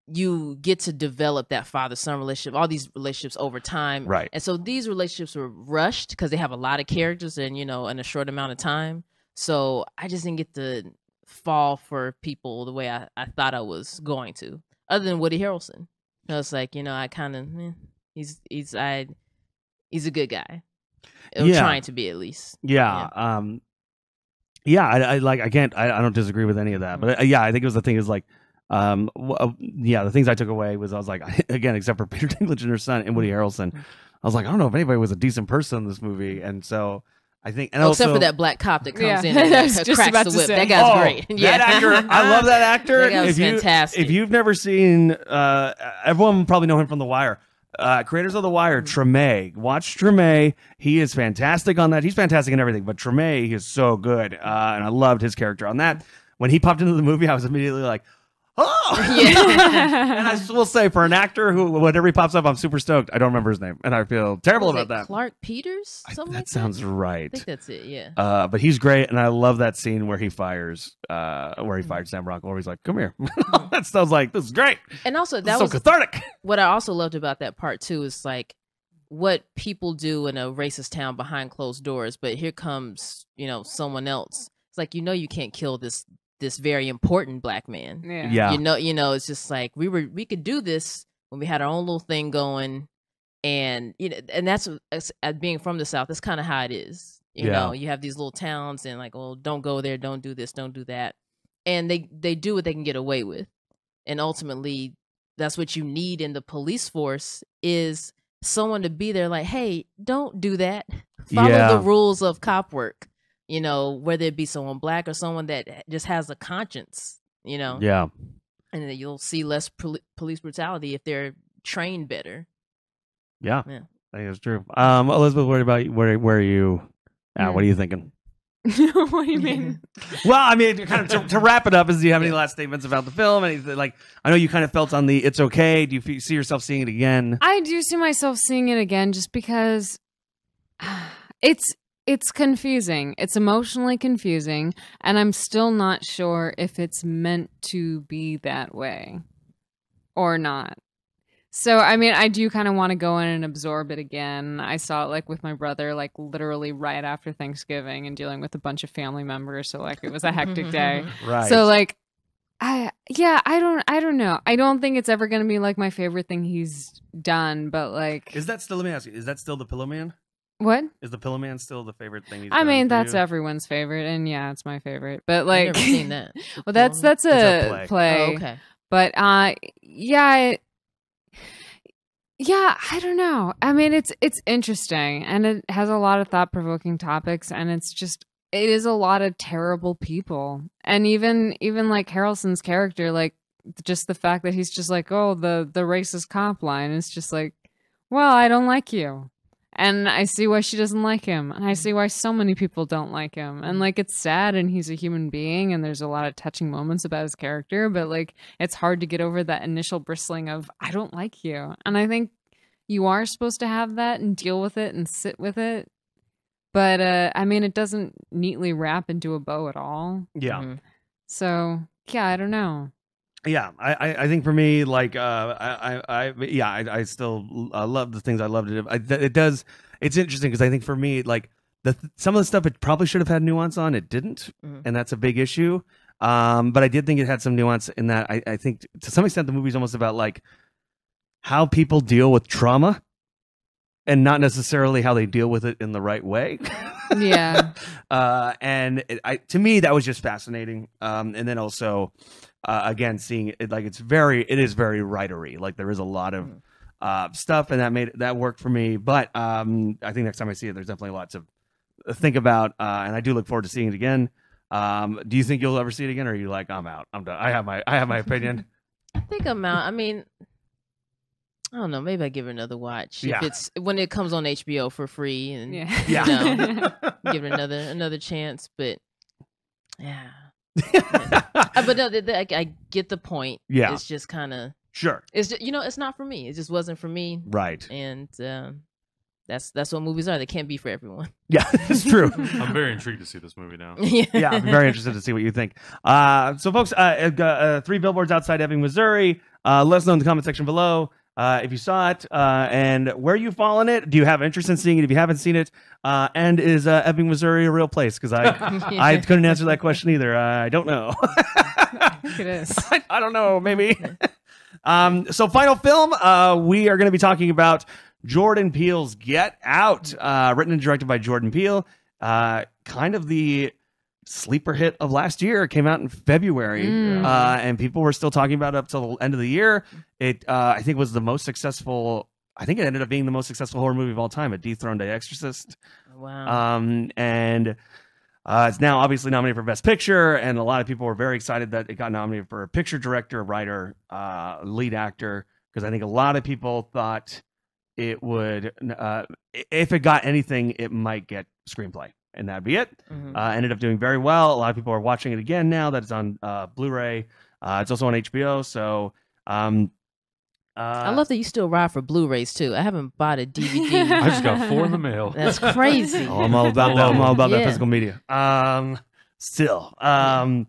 you get to develop that father-son relationship, all these relationships over time. Right. And so these relationships were rushed because they have a lot of characters and, you know, in a short amount of time. So I just didn't get to fall for people the way I thought I was going to, other than Woody Harrelson. I was like, you know, I kind of, he's a good guy. Trying to be at least. Yeah. I like, I don't disagree with any of that, but I think it was the thing is like, the things I took away was I was like, again, except for Peter Dinklage and her son and Woody Harrelson, I was like, I don't know if anybody was a decent person in this movie, and so I think, and also, except for that black cop that comes in and cracks the whip. That guy's great. That actor, I love that actor. That guy was fantastic. If you've never seen, everyone probably know him from The Wire. Creators of The Wire, Treme. Watch Treme. He is fantastic on that. He's fantastic in everything, but Treme, he is so good, and I loved his character on that. When he popped into the movie, I was immediately like, oh, yeah. And I will say, for an actor who, whenever he pops up, I'm super stoked. I don't remember his name, and I feel terrible about that. Clark Peters? That sounds right. I think that's it. Yeah. But he's great, and I love that scene where he fires, Sam Rockwell. Where he's like, "Come here." That sounds like this is great, and also that was so cathartic. What I also loved about that part too is like what people do in a racist town behind closed doors. But here comes, you know, someone else. It's like, you know, you can't kill this very important black man. Yeah. You know, it's just like we could do this when we had our own little thing going, and you know, and that's being from the South. That's kind of how it is. You know, you have these little towns, and like, oh, don't go there, don't do this, don't do that. and they do what they can get away with, and ultimately that's what you need in the police force is someone to be there like, hey, don't do that. Follow the rules of cop work, you know, whether it be someone black or someone that just has a conscience, you know. Yeah. And then you'll see less police brutality if they're trained better. Yeah. I think it's true. Elizabeth, what about you? Where are you at? What are you thinking? What do you mean? Well, I mean, kind of to wrap it up, do you have any last statements about the film? Anything, like, I know you kind of felt on the it's okay. Do you see yourself seeing it again? I do see myself seeing it again just because it's confusing. It's emotionally confusing, and I'm still not sure if it's meant to be that way or not. So, I mean, I do kind of want to go in and absorb it again. I saw it, like, with my brother, like, literally right after Thanksgiving and dealing with a bunch of family members. So, like, it was a hectic day. Right. So, like, I don't know. I don't think it's ever going to be, like, my favorite thing he's done, but, like... Is that still, let me ask you, is that still The Pillow Man? What? Is The Pillow Man still the favorite thing he's I done mean, for that's you? everyone's favorite, and yeah, it's my favorite. But, like... I've never seen that. Well, that's a play. Oh, okay. But, yeah, I don't know. I mean, it's interesting, and it has a lot of thought-provoking topics, and it is a lot of terrible people. And even like Harrelson's character, like, just the fact that he's just like, oh, the racist cop line is just like, well, I don't like you. And I see why she doesn't like him. And I see why so many people don't like him. And, like, it's sad, and he's a human being, and there's a lot of touching moments about his character. But, like, it's hard to get over that initial bristling of, I don't like you. And I think you are supposed to have that and deal with it and sit with it. But, I mean, it doesn't neatly wrap into a bow at all. Yeah. Mm-hmm. So, yeah, I don't know. Yeah, I think for me, like, I still love the things I loved it. It's interesting because I think for me, like, some of the stuff it probably should have had nuance on, it didn't, and that's a big issue. But I did think it had some nuance in that I think to some extent the movie's almost about, like, how people deal with trauma and not necessarily how they deal with it in the right way. Yeah. To me, that was just fascinating. And then also, again, seeing it, like, it is very writery. Like, there is a lot of stuff, and that worked for me. But I think next time I see it, there's definitely lots of think about, and I do look forward to seeing it again. Do you think you'll ever see it again, or are you like, I'm out, I'm done, I have my opinion? I think I'm out. I mean, I don't know. Maybe I give it another watch if it's when it comes on HBO for free, and you know, give it another chance. But yeah, but no, I get the point. Yeah, it's just kind of sure. It's just, it's not for me. It just wasn't for me. Right. And that's what movies are. They can't be for everyone. Yeah, it's true. I'm very intrigued to see this movie now. Yeah, I'm very interested to see what you think. So, folks, 3 billboards outside Ebbing, Missouri. Let us know in the comment section below if you saw it and where you fall in it. Do you have interest in seeing it if you haven't seen it? And is Ebbing, Missouri a real place? Because I couldn't answer that question either. I don't know. I think it is. I don't know. Maybe. So, final film, we are going to be talking about Jordan Peele's Get Out, written and directed by Jordan Peele. Kind of the sleeper hit of last year. It came out in February, and people were still talking about it up till the end of the year. It, I think, was the most successful. I think it ended up being the most successful horror movie of all time. It dethroned The Exorcist. Wow. And it's now obviously nominated for Best Picture, and a lot of people were very excited that it got nominated for Picture Director, Writer, Lead Actor, because I think a lot of people thought it would, if it got anything, it might get Screenplay, and that'd be it. Ended up doing very well. A lot of people are watching it again now that it's on Blu-ray. It's also on HBO. So I love that you still ride for Blu-rays too. I haven't bought a DVD. I just got 4 in the mail. That's crazy. I'm all about that. I'm all about that physical media. Still, and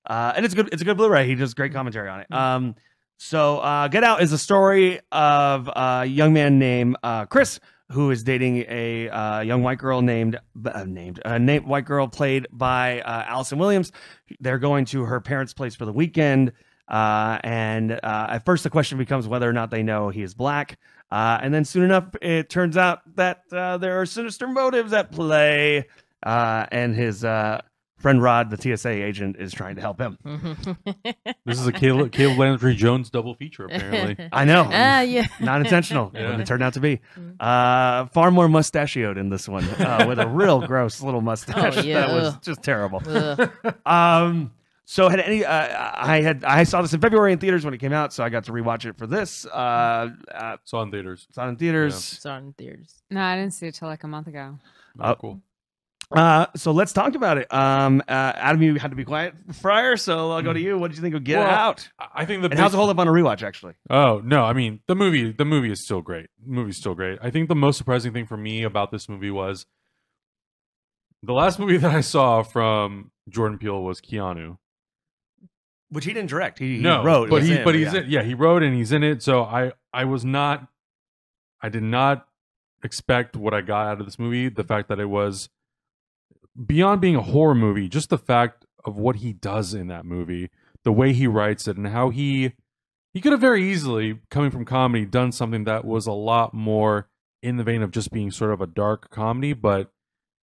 it's good. It's a good Blu-ray. He does great commentary on it. So, Get Out is a story of a young man named Chris, who is dating a young white girl named white girl played by Allison Williams. They're going to her parents' place for the weekend, and at first the question becomes whether or not they know he is black, and then soon enough it turns out that there are sinister motives at play, and his friend Rod, the TSA agent, is trying to help him. This is a Caleb Landry Jones double feature, apparently. I know. Yeah. Not intentional. Yeah. It turned out to be. Far more mustachioed in this one, with a real gross little mustache yeah. that was just terrible. Ugh. So had any? I saw this in February in theaters when it came out, so I got to rewatch it for this. Saw in theaters. Saw it in theaters. Saw it in theaters. No, I didn't see it till like a month ago. Oh, cool. So let's talk about it. Adam, you had to be quiet prior, so I'll go to you. What did you think of Get Out? I think And how's it hold up on a rewatch? Actually, Oh no! I mean, the movie is still great. The movie's still great. I think the most surprising thing for me about this movie was the last movie that I saw from Jordan Peele was Keanu. which he didn't direct. He No, wrote, but he's he's in. Yeah, he wrote and he's in it. So I did not expect what I got out of this movie. The fact that it was beyond being a horror movie, just the fact of what he does in that movie, the way he writes it, and how he could have very easily, coming from comedy, done something that was a lot more in the vein of just being sort of a dark comedy. But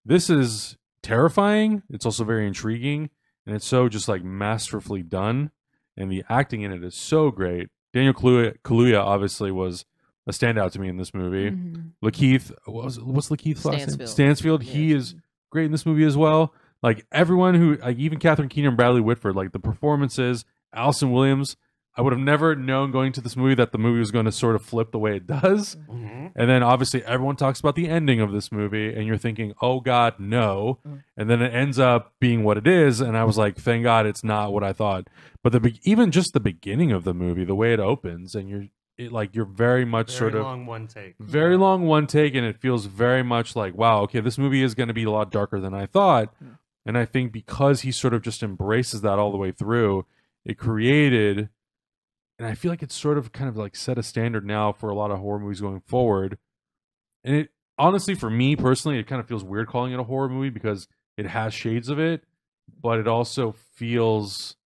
this is terrifying. It's also very intriguing, and it's so just like masterfully done. And the acting in it is so great. Daniel Kaluuya obviously was a standout to me in this movie. Mm-hmm. Lakeith, what's Lakeith's last name? Stansfield. Stansfield. Yeah. He is great in this movie as well. Like everyone who, like even Catherine Keener and Bradley Whitford, like the performances, Allison Williams. I would have never known going to this movie that the movie was going to sort of flip the way it does. Mm-hmm. And then obviously everyone talks about the ending of this movie, and you're thinking, oh God, no. And then it ends up being what it is. And I was like, thank God it's not what I thought. But even just the beginning of the movie, the way it opens, and you're very much sort of long one take. very long one take, and it feels very much like, wow, okay, this movie is going to be a lot darker than I thought. And I think because he sort of just embraces that all the way through, it created, and I feel like it's sort of kind of like set a standard now for a lot of horror movies going forward. And it honestly, for me personally, it kind of feels weird calling it a horror movie because it has shades of it, but it also feels,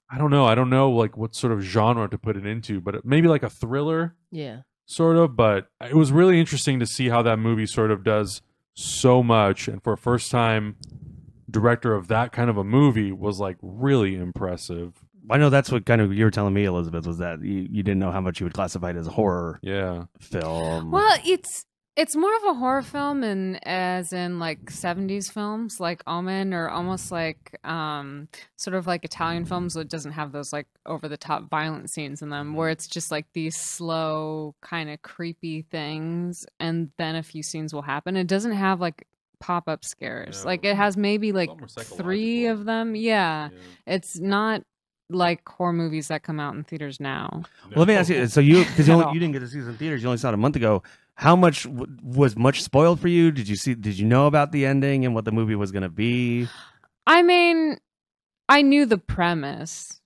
I don't know like what sort of genre to put it into, but maybe like a thriller. Yeah. Sort of, but it was really interesting to see how that movie sort of does so much, and for a first time director of that kind of a movie was like really impressive. I know that's what kind of you were telling me, Elizabeth, was that you didn't know how much you would classify it as a horror Yeah. film. Well, it's more of a horror film, and as in like 70s films like Omen, or almost like sort of like Italian films that doesn't have those like over the top violent scenes in them, where it's just like these slow kind of creepy things, and then a few scenes will happen. It doesn't have like pop-up scares. Yeah. Like it has maybe like It's almost 3 psychological. of them. Yeah. It's not like horror movies that come out in theaters now. Well, let me ask you. So you didn't get to see it in theaters. You only saw it a month ago. How much was much spoiled for you? Did you know about the ending and what the movie was going to be? I mean, I knew the premise.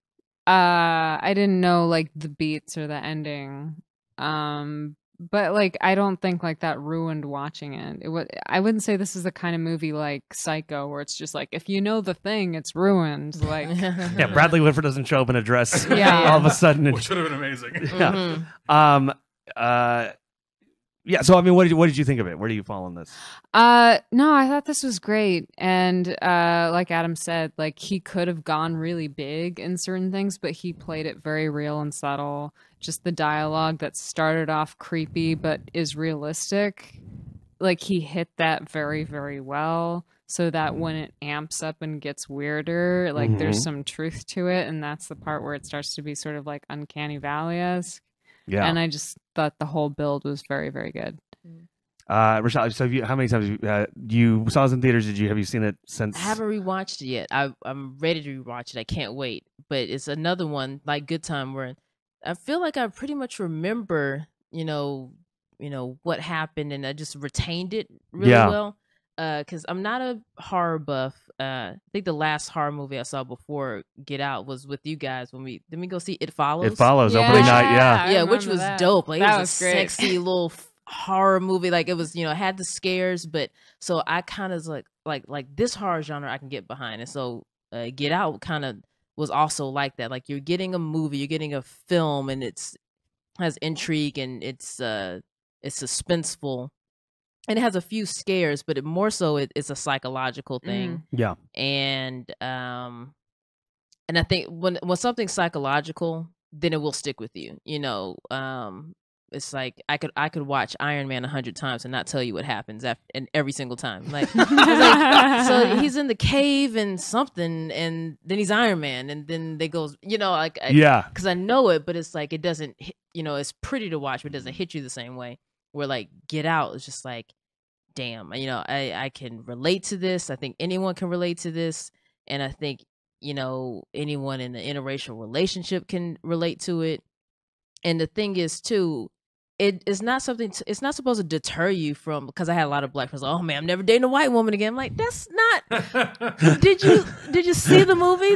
I didn't know like the beats or the ending. But like I don't think like that ruined watching it. I wouldn't say this is the kind of movie like Psycho where it's just like if you know the thing, it's ruined. Like Yeah, Bradley Whitford doesn't show up in a dress. Yeah. All of a sudden. Which would have been amazing. Yeah. Yeah. So I mean, what did you think of it? Where do you fall on this? No, I thought this was great. And like Adam said, like he could have gone really big in certain things, but he played it very real and subtle. Just the dialogue that started off creepy but is realistic. Like he hit that very, very well. So that when it amps up and gets weirder, like there's some truth to it. And that's the part where it starts to be sort of like Uncanny Valley-esque. Yeah. And I just thought the whole build was very, very good. Rochelle, so how many times you saw this in theaters? Have you seen it since? I haven't rewatched it yet. I'm ready to rewatch it. I can't wait. But it's another one like Good Time where I feel like I pretty much remember, what happened, and I just retained it really well. Because I'm not a horror buff. I think the last horror movie I saw before Get Out was with you guys when we go see It Follows. It Follows Yeah. opening night. I Yeah, which remember was that. dope. Like That it was was a great. sexy little horror movie. Like it was, had the scares, but so I kind of like this horror genre I can get behind, and so Get Out kind of was also like that. Like you're getting a movie, you're getting a film, and has intrigue and it's suspenseful. and it has a few scares, but more so it's a psychological thing. Yeah. And I think when something's psychological, then it will stick with you. You know, it's like I could watch Iron Man 100 times and not tell you what happens and every single time. Like, so he's in the cave and something, and then he's Iron Man, and then they goes, you know, like because I know it, but it's like it doesn't, you know, it's pretty to watch, but it doesn't hit you the same way. Where like Get Out is just like, damn, you know, I can relate to this. I think anyone can relate to this, and I think, you know, anyone in an interracial relationship can relate to it. And the thing is too, it's not something. It's not supposed to deter you from. Because I had a lot of black friends. Like, oh man, I'm never dating a white woman again. I'm like, that's not. did you see the movie?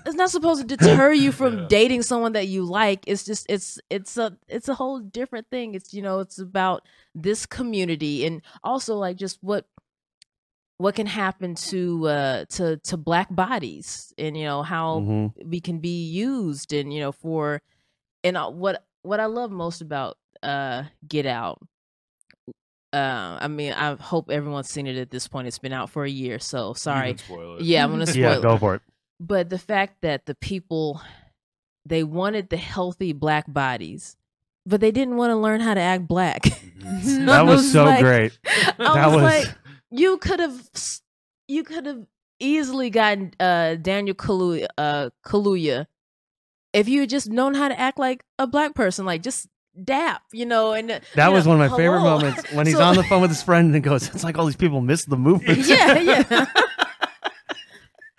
It's not supposed to deter you from dating someone that you like. It's just it's a whole different thing. It's, you know, it's about this community, and also like just what can happen to black bodies, and, you know, how we can be used, and, you know, for, and what I love most about Get Out. I mean, I hope everyone's seen it at this point. It's been out for a year, so sorry. You can spoil it. Yeah, I'm gonna spoil it. Go for it. But the fact that the people, they wanted the healthy black bodies, but they didn't want to learn how to act black. So That was so like, great. I was like, you could have easily gotten Daniel Kaluuya if you had just known how to act like a black person, like just dap, you know. And that was one of my hello. favorite moments when he's on the phone with his friend and goes, "It's like all these people missed the movement." Yeah.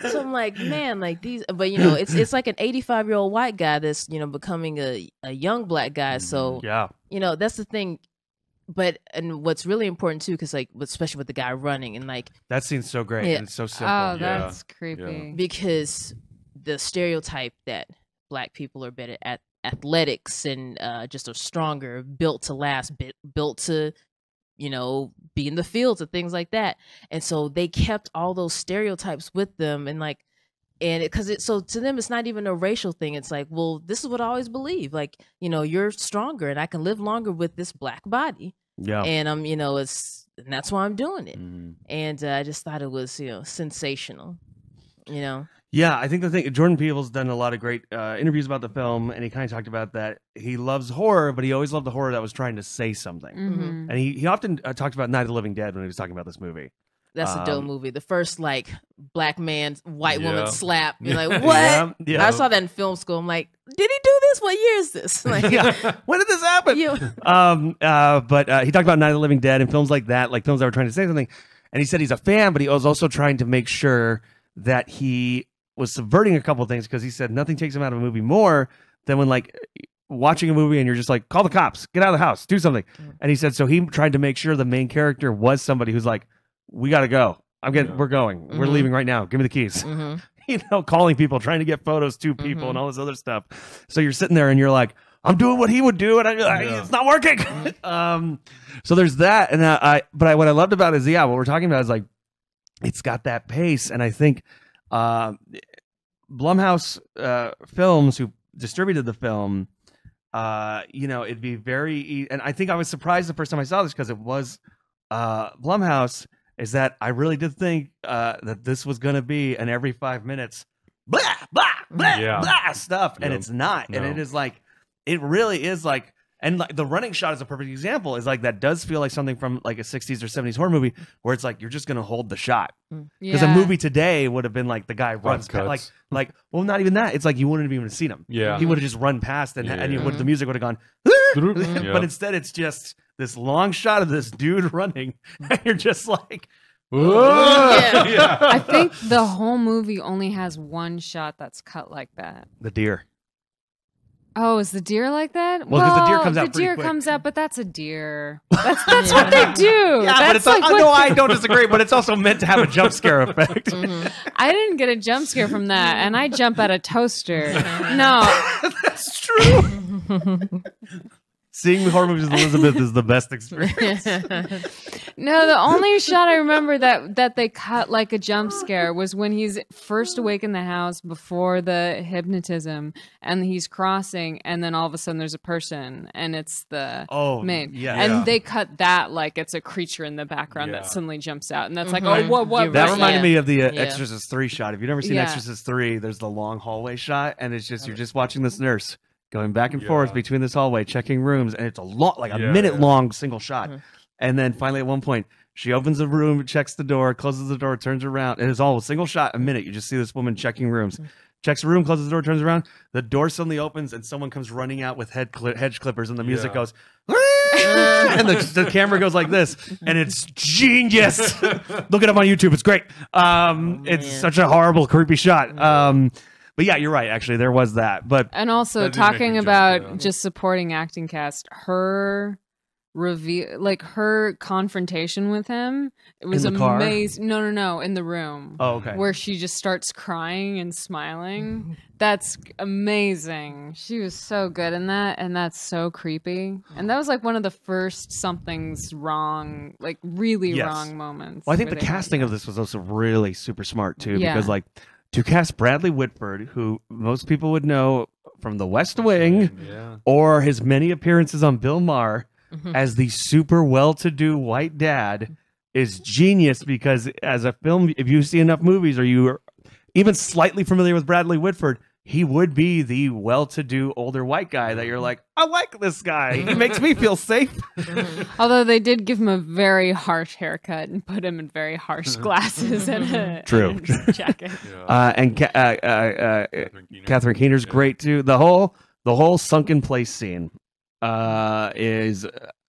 So I'm like, man, like these, but, you know, it's like an 85-year-old white guy that's, you know, becoming a young black guy. So yeah, you know, that's the thing. But, and what's really important too, because like, especially with the guy running, and like that scene's so great and it's so simple. Oh, that's creepy. Because the stereotype that black people are better at athletics and just are stronger, built to last, built to, you know, be in the fields and things like that. And so they kept all those stereotypes with them, and like, and because so to them it's not even a racial thing. It's like, well, this is what I always believe. Like, you know, you're stronger, and I can live longer with this black body. Yeah, and you know, and that's why I'm doing it. And I just thought it was, you know, sensational. You know. Yeah, I think the thing, Jordan Peele's done a lot of great interviews about the film, and he kind of talked about that he loves horror, but he always loved the horror that was trying to say something. And he often talked about Night of the Living Dead when he was talking about this movie. That's a dope movie. The first like black man, white woman slap. You're like, what? Yeah. I saw that in film school. I'm like, did he do this? What year is this? Like, when did this happen? But he talked about Night of the Living Dead and films like that, like films that were trying to say something. And he said he's a fan, but he was also trying to make sure that he was subverting a couple of things, because he said nothing takes him out of a movie more than when like watching a movie and you're just like, call the cops, get out of the house, do something. And he said so he tried to make sure the main character was somebody who's like, we gotta go. We're going. We're leaving right now. Give me the keys. You know, calling people, trying to get photos to people and all this other stuff. So you're sitting there and you're like, I'm doing what he would do, and it's not working. So there's that. And what I loved about it is, what we're talking about is like, it's got that pace. And I think Blumhouse Films, who distributed the film, you know, it'd be very, and I think I was surprised the first time I saw this, because it was Blumhouse, is that I really did think that this was going to be an every 5 minutes blah blah blah blah stuff, and it's not. And it is like, it really is like, and like the running shot is a perfect example. Is like, that does feel like something from like a 60s or 70s horror movie, where it's like you're just gonna hold the shot. Because a movie today would have been like the guy runs past, like well, not even that. It's like you wouldn't have even seen him. He would have just run past, and the music would have gone. But instead, it's just this long shot of this dude running, and you're just like, I think the whole movie only has one shot that's cut like that. The deer. Oh, is the deer like that? Well, because the deer comes out the deer pretty quick. comes out, but that's a deer. That's what they do. Yeah, that's but it's like no, I don't disagree, but it's also meant to have a jump scare effect. I didn't get a jump scare from that, and I jump at a toaster. No. That's true. Seeing horror movies with Elizabeth is the best experience. No, the only shot I remember that they cut like a jump scare was when he's first awake in the house before the hypnotism, and he's crossing, and then all of a sudden there's a person, and it's the maid. Yeah. And they cut that like it's a creature in the background that suddenly jumps out, and that's like, oh, what? That reminded me of the Yeah. Exorcist 3 shot. If you've never seen Exorcist 3, there's the long hallway shot, and it's just you're just watching this nurse going back and forth between this hallway, checking rooms, and it's a minute long single shot. And then finally, at one point, she opens the room, checks the door, closes the door, turns around, and it's all a single shot, a minute. You just see this woman checking rooms. Checks the room, closes the door, turns around. The door suddenly opens, and someone comes running out with hedge clippers, and the music goes, and the camera goes like this, and it's genius. Look it up on YouTube; it's great. It's such a horrible, creepy shot. But yeah, you're right. Actually, there was that. But and also talking about just supporting acting cast, her reveal, like her confrontation with him, it was amazing. No, in the room. Oh, okay. Where she just starts crying and smiling. That's amazing. She was so good in that, and that's so creepy. And that was like one of the first something's wrong, like really wrong moments. Well, I think the casting of this was also really super smart too, because like to cast Bradley Whitford, who most people would know from The West Wing or his many appearances on Bill Maher as the super well-to-do white dad, is genius, because as a film, if you see enough movies or you are even slightly familiar with Bradley Whitford, he would be the well-to-do older white guy that you're like, I like this guy. He makes me feel safe. Although they did give him a very harsh haircut and put him in very harsh glasses and a jacket. And Catherine Keener's great too. The whole sunken place scene is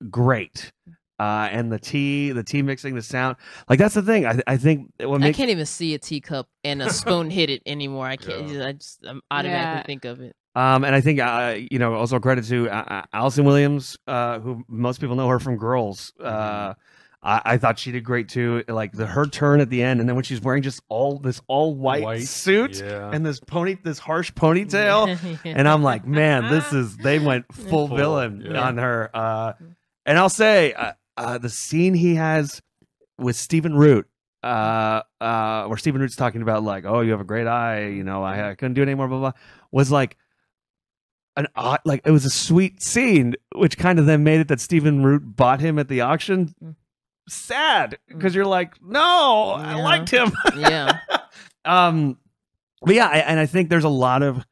great. And the tea mixing, the sound, like that's the thing. I think I can't even see a teacup and a spoon hit it anymore. I can't. I automatically think of it. And I think also credit to Allison Williams, who most people know her from Girls. I thought she did great too. Like her turn at the end, and then when she's wearing just all white suit and this harsh ponytail, and I'm like, man, they went full villain on her. And I'll say the scene he has with Stephen Root, where Stephen Root's talking about like, oh, you have a great eye, I couldn't do it anymore, blah blah, was like it was a sweet scene, which kind of then made it that Stephen Root bought him at the auction. Sad, because you're like, no, I liked him. But yeah, and I think there's a lot of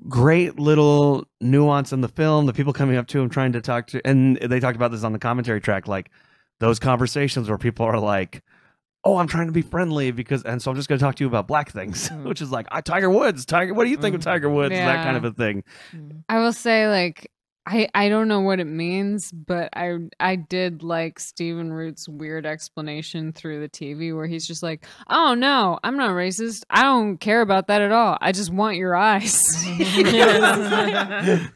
great little nuance in the film. The people coming up to him trying to talk to, and they talked about this on the commentary track, like those conversations where people are like, oh, I'm trying to be friendly and so I'm just going to talk to you about black things, which is like, Tiger Woods, what do you think of Tiger Woods? That kind of a thing. I will say, like, I don't know what it means, but I did like Stephen Root's weird explanation through the TV where he's just like, oh no, I'm not racist. I don't care about that at all. I just want your eyes. I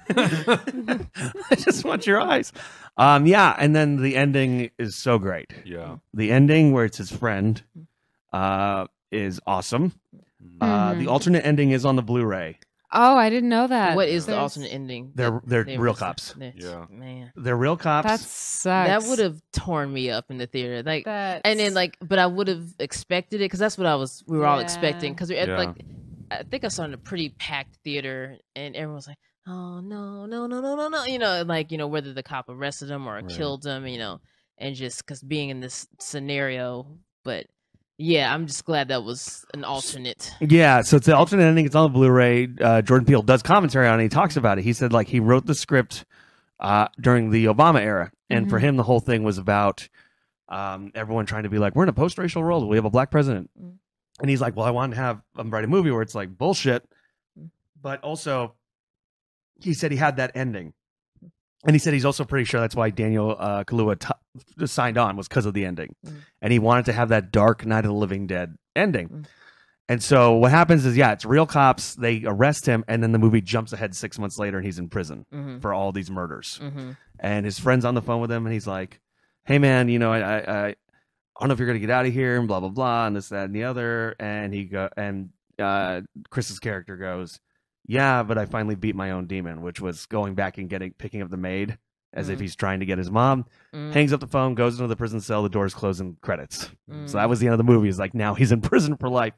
just want your eyes. And then the ending is so great. Yeah. The ending where it's his friend is awesome. The alternate ending is on the Blu-ray. Oh, I didn't know that. What is the alternate ending? They're real cops. Man, they're real cops. That sucks. That would have torn me up in the theater. But I would have expected it, because that's what we were all expecting. Because I think I saw in a pretty packed theater, and everyone was like, "Oh no, whether the cop arrested him or killed him, and just because being in this scenario, but." Yeah, I'm just glad that was an alternate. Yeah, so it's the alternate ending. It's on the Blu-ray. Jordan Peele does commentary on it. He talks about it. He said like he wrote the script during the Obama era, and for him the whole thing was about everyone trying to be like, we're in a post-racial world. We have a black president, and he's like, well, I want to write a movie where it's like bullshit, but also he said he had that ending. And he said he's also pretty sure that's why Daniel Kaluuya signed on, was because of the ending. And he wanted to have that dark Night of the Living Dead ending. And so what happens is, it's real cops. They arrest him, and then the movie jumps ahead 6 months later, and he's in prison for all these murders. And his friend's on the phone with him, and he's like, hey, man, I don't know if you're going to get out of here, and blah, blah, blah, and this, that, and the other. And Chris's character goes, yeah, but I finally beat my own demon, which was going back and picking up the maid as if he's trying to get his mom. Hangs up the phone, goes into the prison cell, the doors close, and credits. So that was the end of the movie. It's like now he's in prison for life,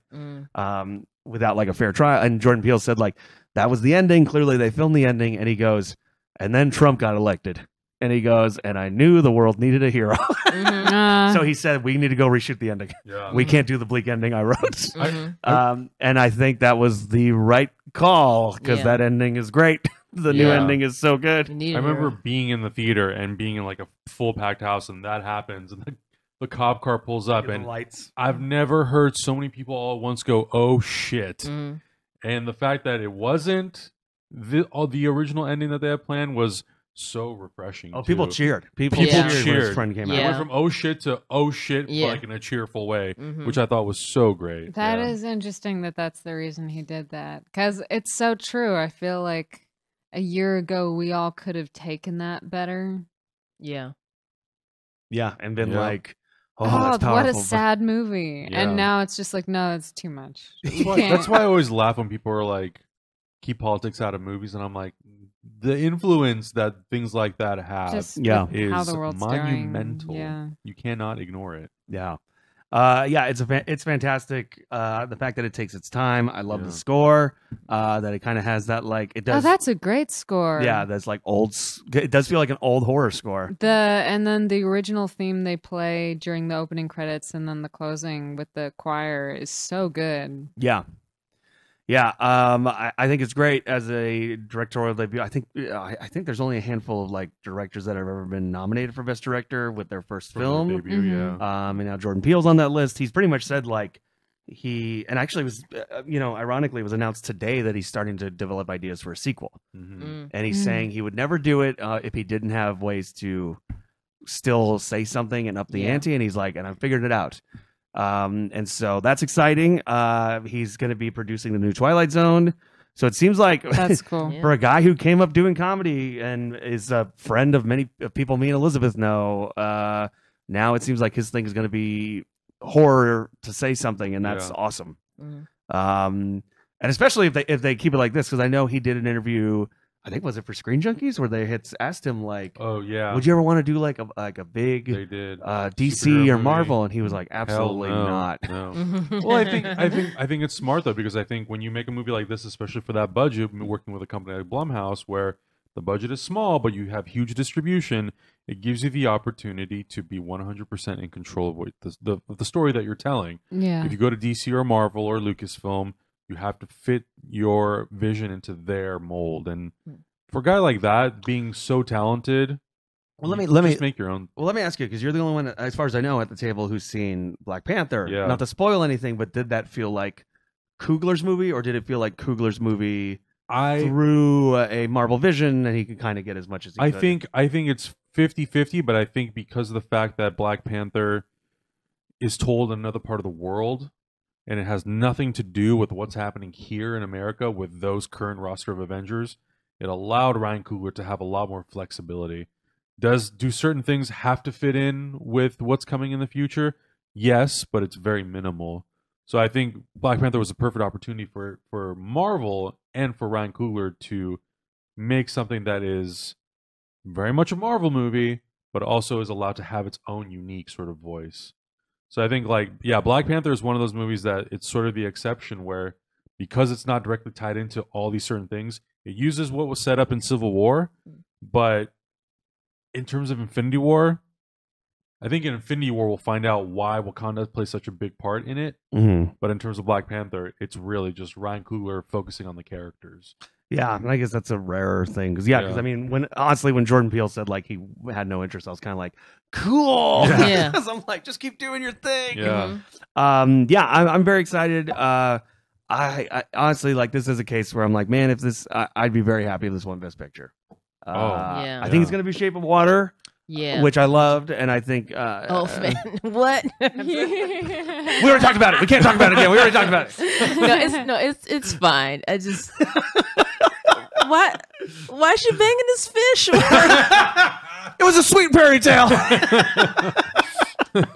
without like a fair trial. And Jordan Peele said like that was the ending. Clearly they filmed the ending, and he goes, and then Trump got elected. And he goes, and I knew the world needed a hero. So he said, we need to go reshoot the ending. Yeah. We can't do the bleak ending I wrote. And I think that was the right call, because that ending is great. The new ending is so good. I remember being in the theater and being in like a full packed house, and that happens, and the cop car pulls up, and lights. I've never heard so many people all at once go, "Oh shit!" And the fact that it wasn't the original ending that they had planned was so refreshing. Oh, people cheered. People cheered when his friend came out. It went from oh shit to oh shit, like in a cheerful way, which I thought was so great. That is interesting that that's the reason he did that, because it's so true. I feel like a year ago we all could have taken that better. Yeah, and been like, oh, that's powerful. what a sad movie. And now it's just like, no, it's too much. That's why I always laugh when people are like, keep politics out of movies, and I'm like, the influence that things like that have just is how the world's monumental. doing. You cannot ignore it. It's fantastic. The fact that it takes its time. I love the score. That it kind of has that like it does. Oh, that's a great score. Yeah, that's like old. It does feel like an old horror score. And then the original theme they play during the opening credits and then the closing with the choir is so good. Yeah. I think it's great as a directorial debut. I think there's only a handful of like directors that have ever been nominated for Best Director with their first film. Debut, and now Jordan Peele's on that list. He's pretty much said like and actually was ironically it was announced today that he's starting to develop ideas for a sequel. And he's saying he would never do it if he didn't have ways to still say something and up the ante. And he's like, and I figured it out. And so that's exciting. He's going to be producing the new Twilight Zone. So it seems like that's cool for a guy who came up doing comedy and is a friend of many people me and Elizabeth know. Now it seems like his thing is going to be horror to say something, and that's awesome. And especially if they keep it like this, because I know he did an interview. I think was it for Screen Junkies where they had asked him like, "Oh yeah, would you ever want to do like a big they did DC or Marvel?" And he was like, "Absolutely not." No. Well, I think it's smart though, because I think when you make a movie like this, especially for that budget, working with a company like Blumhouse, where the budget is small but you have huge distribution, it gives you the opportunity to be 100% in control of what the story that you're telling. Yeah. If you go to DC or Marvel or Lucasfilm, you have to fit your vision into their mold. And for a guy like that, being so talented, let me just make your own. Well, let me ask you, because you're the only one, as far as I know, at the table who's seen Black Panther. Yeah. Not to spoil anything, but did that feel like Coogler's movie, or did it feel like Coogler's movie through a Marvel vision, and he could kind of get as much as he could? I think it's 50-50, but I think because of the fact that Black Panther is told in another part of the world, and it has nothing to do with what's happening here in America with those current roster of Avengers, it allowed Ryan Coogler to have a lot more flexibility. Do certain things have to fit in with what's coming in the future? Yes, but it's very minimal. So I think Black Panther was a perfect opportunity for Marvel and for Ryan Coogler to make something that is very much a Marvel movie, but also is allowed to have its own unique sort of voice. So I think, Black Panther is one of those movies that it's sort of the exception where, because it's not directly tied into all these certain things, it uses what was set up in Civil War, but in terms of Infinity War, I think in Infinity War we'll find out why Wakanda plays such a big part in it. Mm-hmm. But in terms of Black Panther, it's really just Ryan Coogler focusing on the characters. Yeah, and I guess that's a rarer thing. Because I mean, when Jordan Peele said like he had no interest, I was kind of like, cool. Yeah. Because I'm like, just keep doing your thing. Yeah. I'm very excited. I honestly, like, this is a case where I'm like, man, if this, I'd be very happy if this won Best Picture. I think it's going to be Shape of Water. Yeah, which I loved, and I think. Man, what? We already talked about it. We can't talk about it again. We already talked about it. It's fine. I just why is she banging this fish? It was a sweet fairy tale.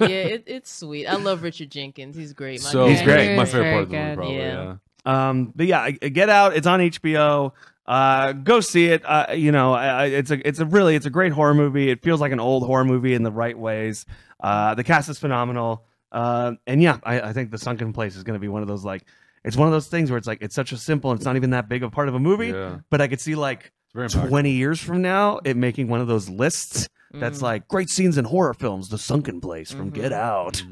It's sweet. I love Richard Jenkins. He's great. He's great. My favorite part of the movie, probably. Yeah. But yeah, Get Out. It's on HBO. Go see it. It's a great horror movie. It feels like an old horror movie in the right ways. The cast is phenomenal. And yeah, I think The Sunken Place is going to be one of those, like, it's one of those things where it's like, it's such a simple, and it's not even that big of a part of a movie, but I could see like 20 years from now it making one of those lists that's like great scenes in horror films, The Sunken Place from Get Out.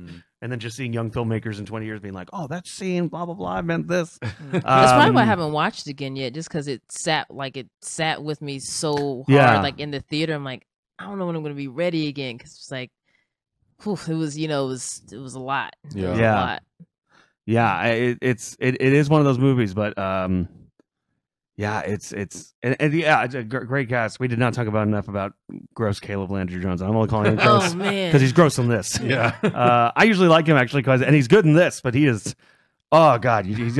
And then just seeing young filmmakers in 20 years being like, oh, that scene, blah, blah, blah, I meant this. That's probably why I haven't watched it again yet, just because it sat with me so hard, like in the theater. I'm like, I don't know when I'm going to be ready again, because it's like, whew, it was a lot. Yeah. A lot. Yeah, it is one of those movies, but it's a great cast. We did not talk about enough about gross Caleb Landry Jones. I'm only calling him gross because he's gross in this. Yeah, I usually like him actually and he's good in this, but he is. Oh God, you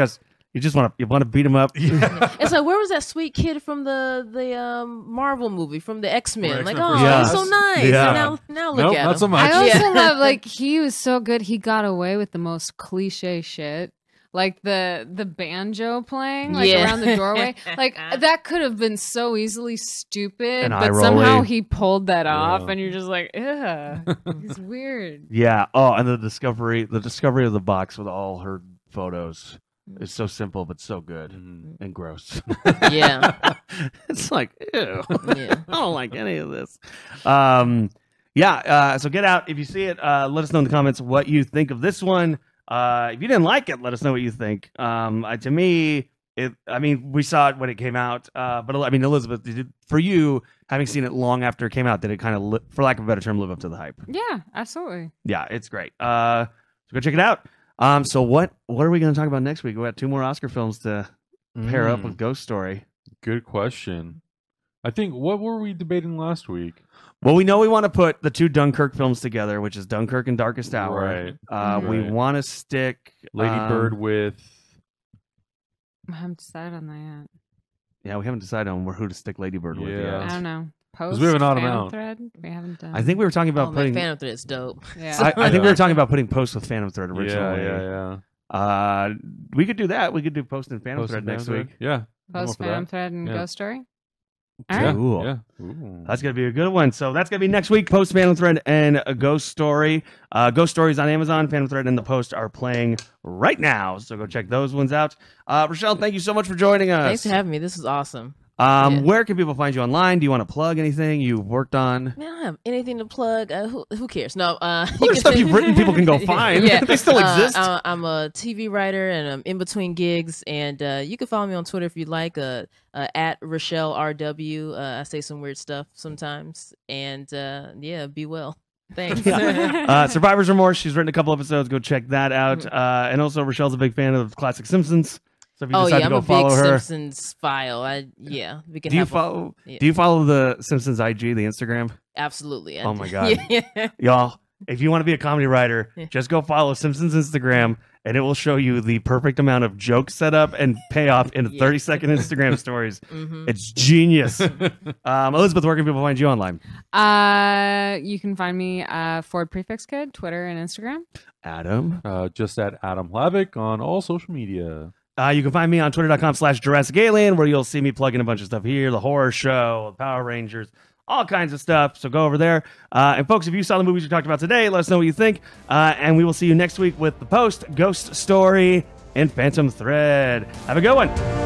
just want to beat him up. It's like, where was that sweet kid from the Marvel movie, from the X-Men? Like, he's so nice. Yeah. And now look at him. Not so much. I also love, like, he was so good. He got away with the most cliche shit. Like the banjo playing around the doorway. Like, that could have been so easily stupid, but somehow he pulled that off, and you're just like, ugh, he's weird. Yeah. Oh, and the discovery of the box with all her photos. It's so simple but so good and gross. Yeah. It's like, ew. Yeah. I don't like any of this. So Get Out. If you see it, let us know in the comments what you think of this one. If you didn't like it, let us know what you think. To me, we saw it when it came out. But I mean, Elizabeth, for you, having seen it long after it came out, did it kind of, for lack of a better term, live up to the hype? Yeah, absolutely. Yeah, it's great. So go check it out. So what are we going to talk about next week? We got 2 more Oscar films to pair up with Ghost Story. Good question. I think, what were we debating last week? Well, we know we want to put the 2 Dunkirk films together, which is Dunkirk and Darkest Hour. Right. We want to stick Lady Bird with... I haven't decided on that yet. Yeah, we haven't decided on who to stick Lady Bird with yet. I don't know. Because we have an autumn Phantom out. Thread? We haven't done. I think we were talking about putting... Phantom Thread's dope. Yeah. I think we were talking about putting Post with Phantom Thread originally. Yeah. We could do that. We could do Post and Phantom Thread next week. Yeah. Post Phantom Thread and Ghost Story? All right. Cool. Yeah. That's going to be a good one. So that's going to be next week. Post, Phantom Thread, and a Ghost Story. Ghost Story is on Amazon. Phantom Thread and The Post are playing right now. So go check those ones out. Rochelle, thank you so much for joining us. Thanks for having me. This is awesome. Where can people find you online? Do you want to plug anything you've worked on? Man, I don't have anything to plug. Who cares? No. There's stuff you've written people can go find. They still exist. I'm a TV writer, and I'm in between gigs. And you can follow me on Twitter if you'd like, at Rochelle RW. I say some weird stuff sometimes. And be well. Thanks. Survivor's Remorse. She's written a couple episodes. Go check that out. And also, Rochelle's a big fan of classic Simpsons. So if you decide to go follow her, I'm a big Simpsons file. We can. Do you follow the Simpsons IG, the Instagram? Absolutely. Oh my God, y'all! If you want to be a comedy writer, just go follow Simpsons Instagram, and it will show you the perfect amount of joke setup and payoff in 30-second Instagram stories. It's genius. Elizabeth, where can people find you online? You can find me Ford Prefix Kid, Twitter and Instagram. Adam, just at Adam Hlavik on all social media. You can find me on twitter.com/Jurassic Alien, where you'll see me plug in a bunch of stuff here, the horror show, the Power Rangers, all kinds of stuff. So go over there. And folks, if you saw the movies we talked about today, let us know what you think. And we will see you next week with The Post, Ghost Story, and Phantom Thread. Have a good one.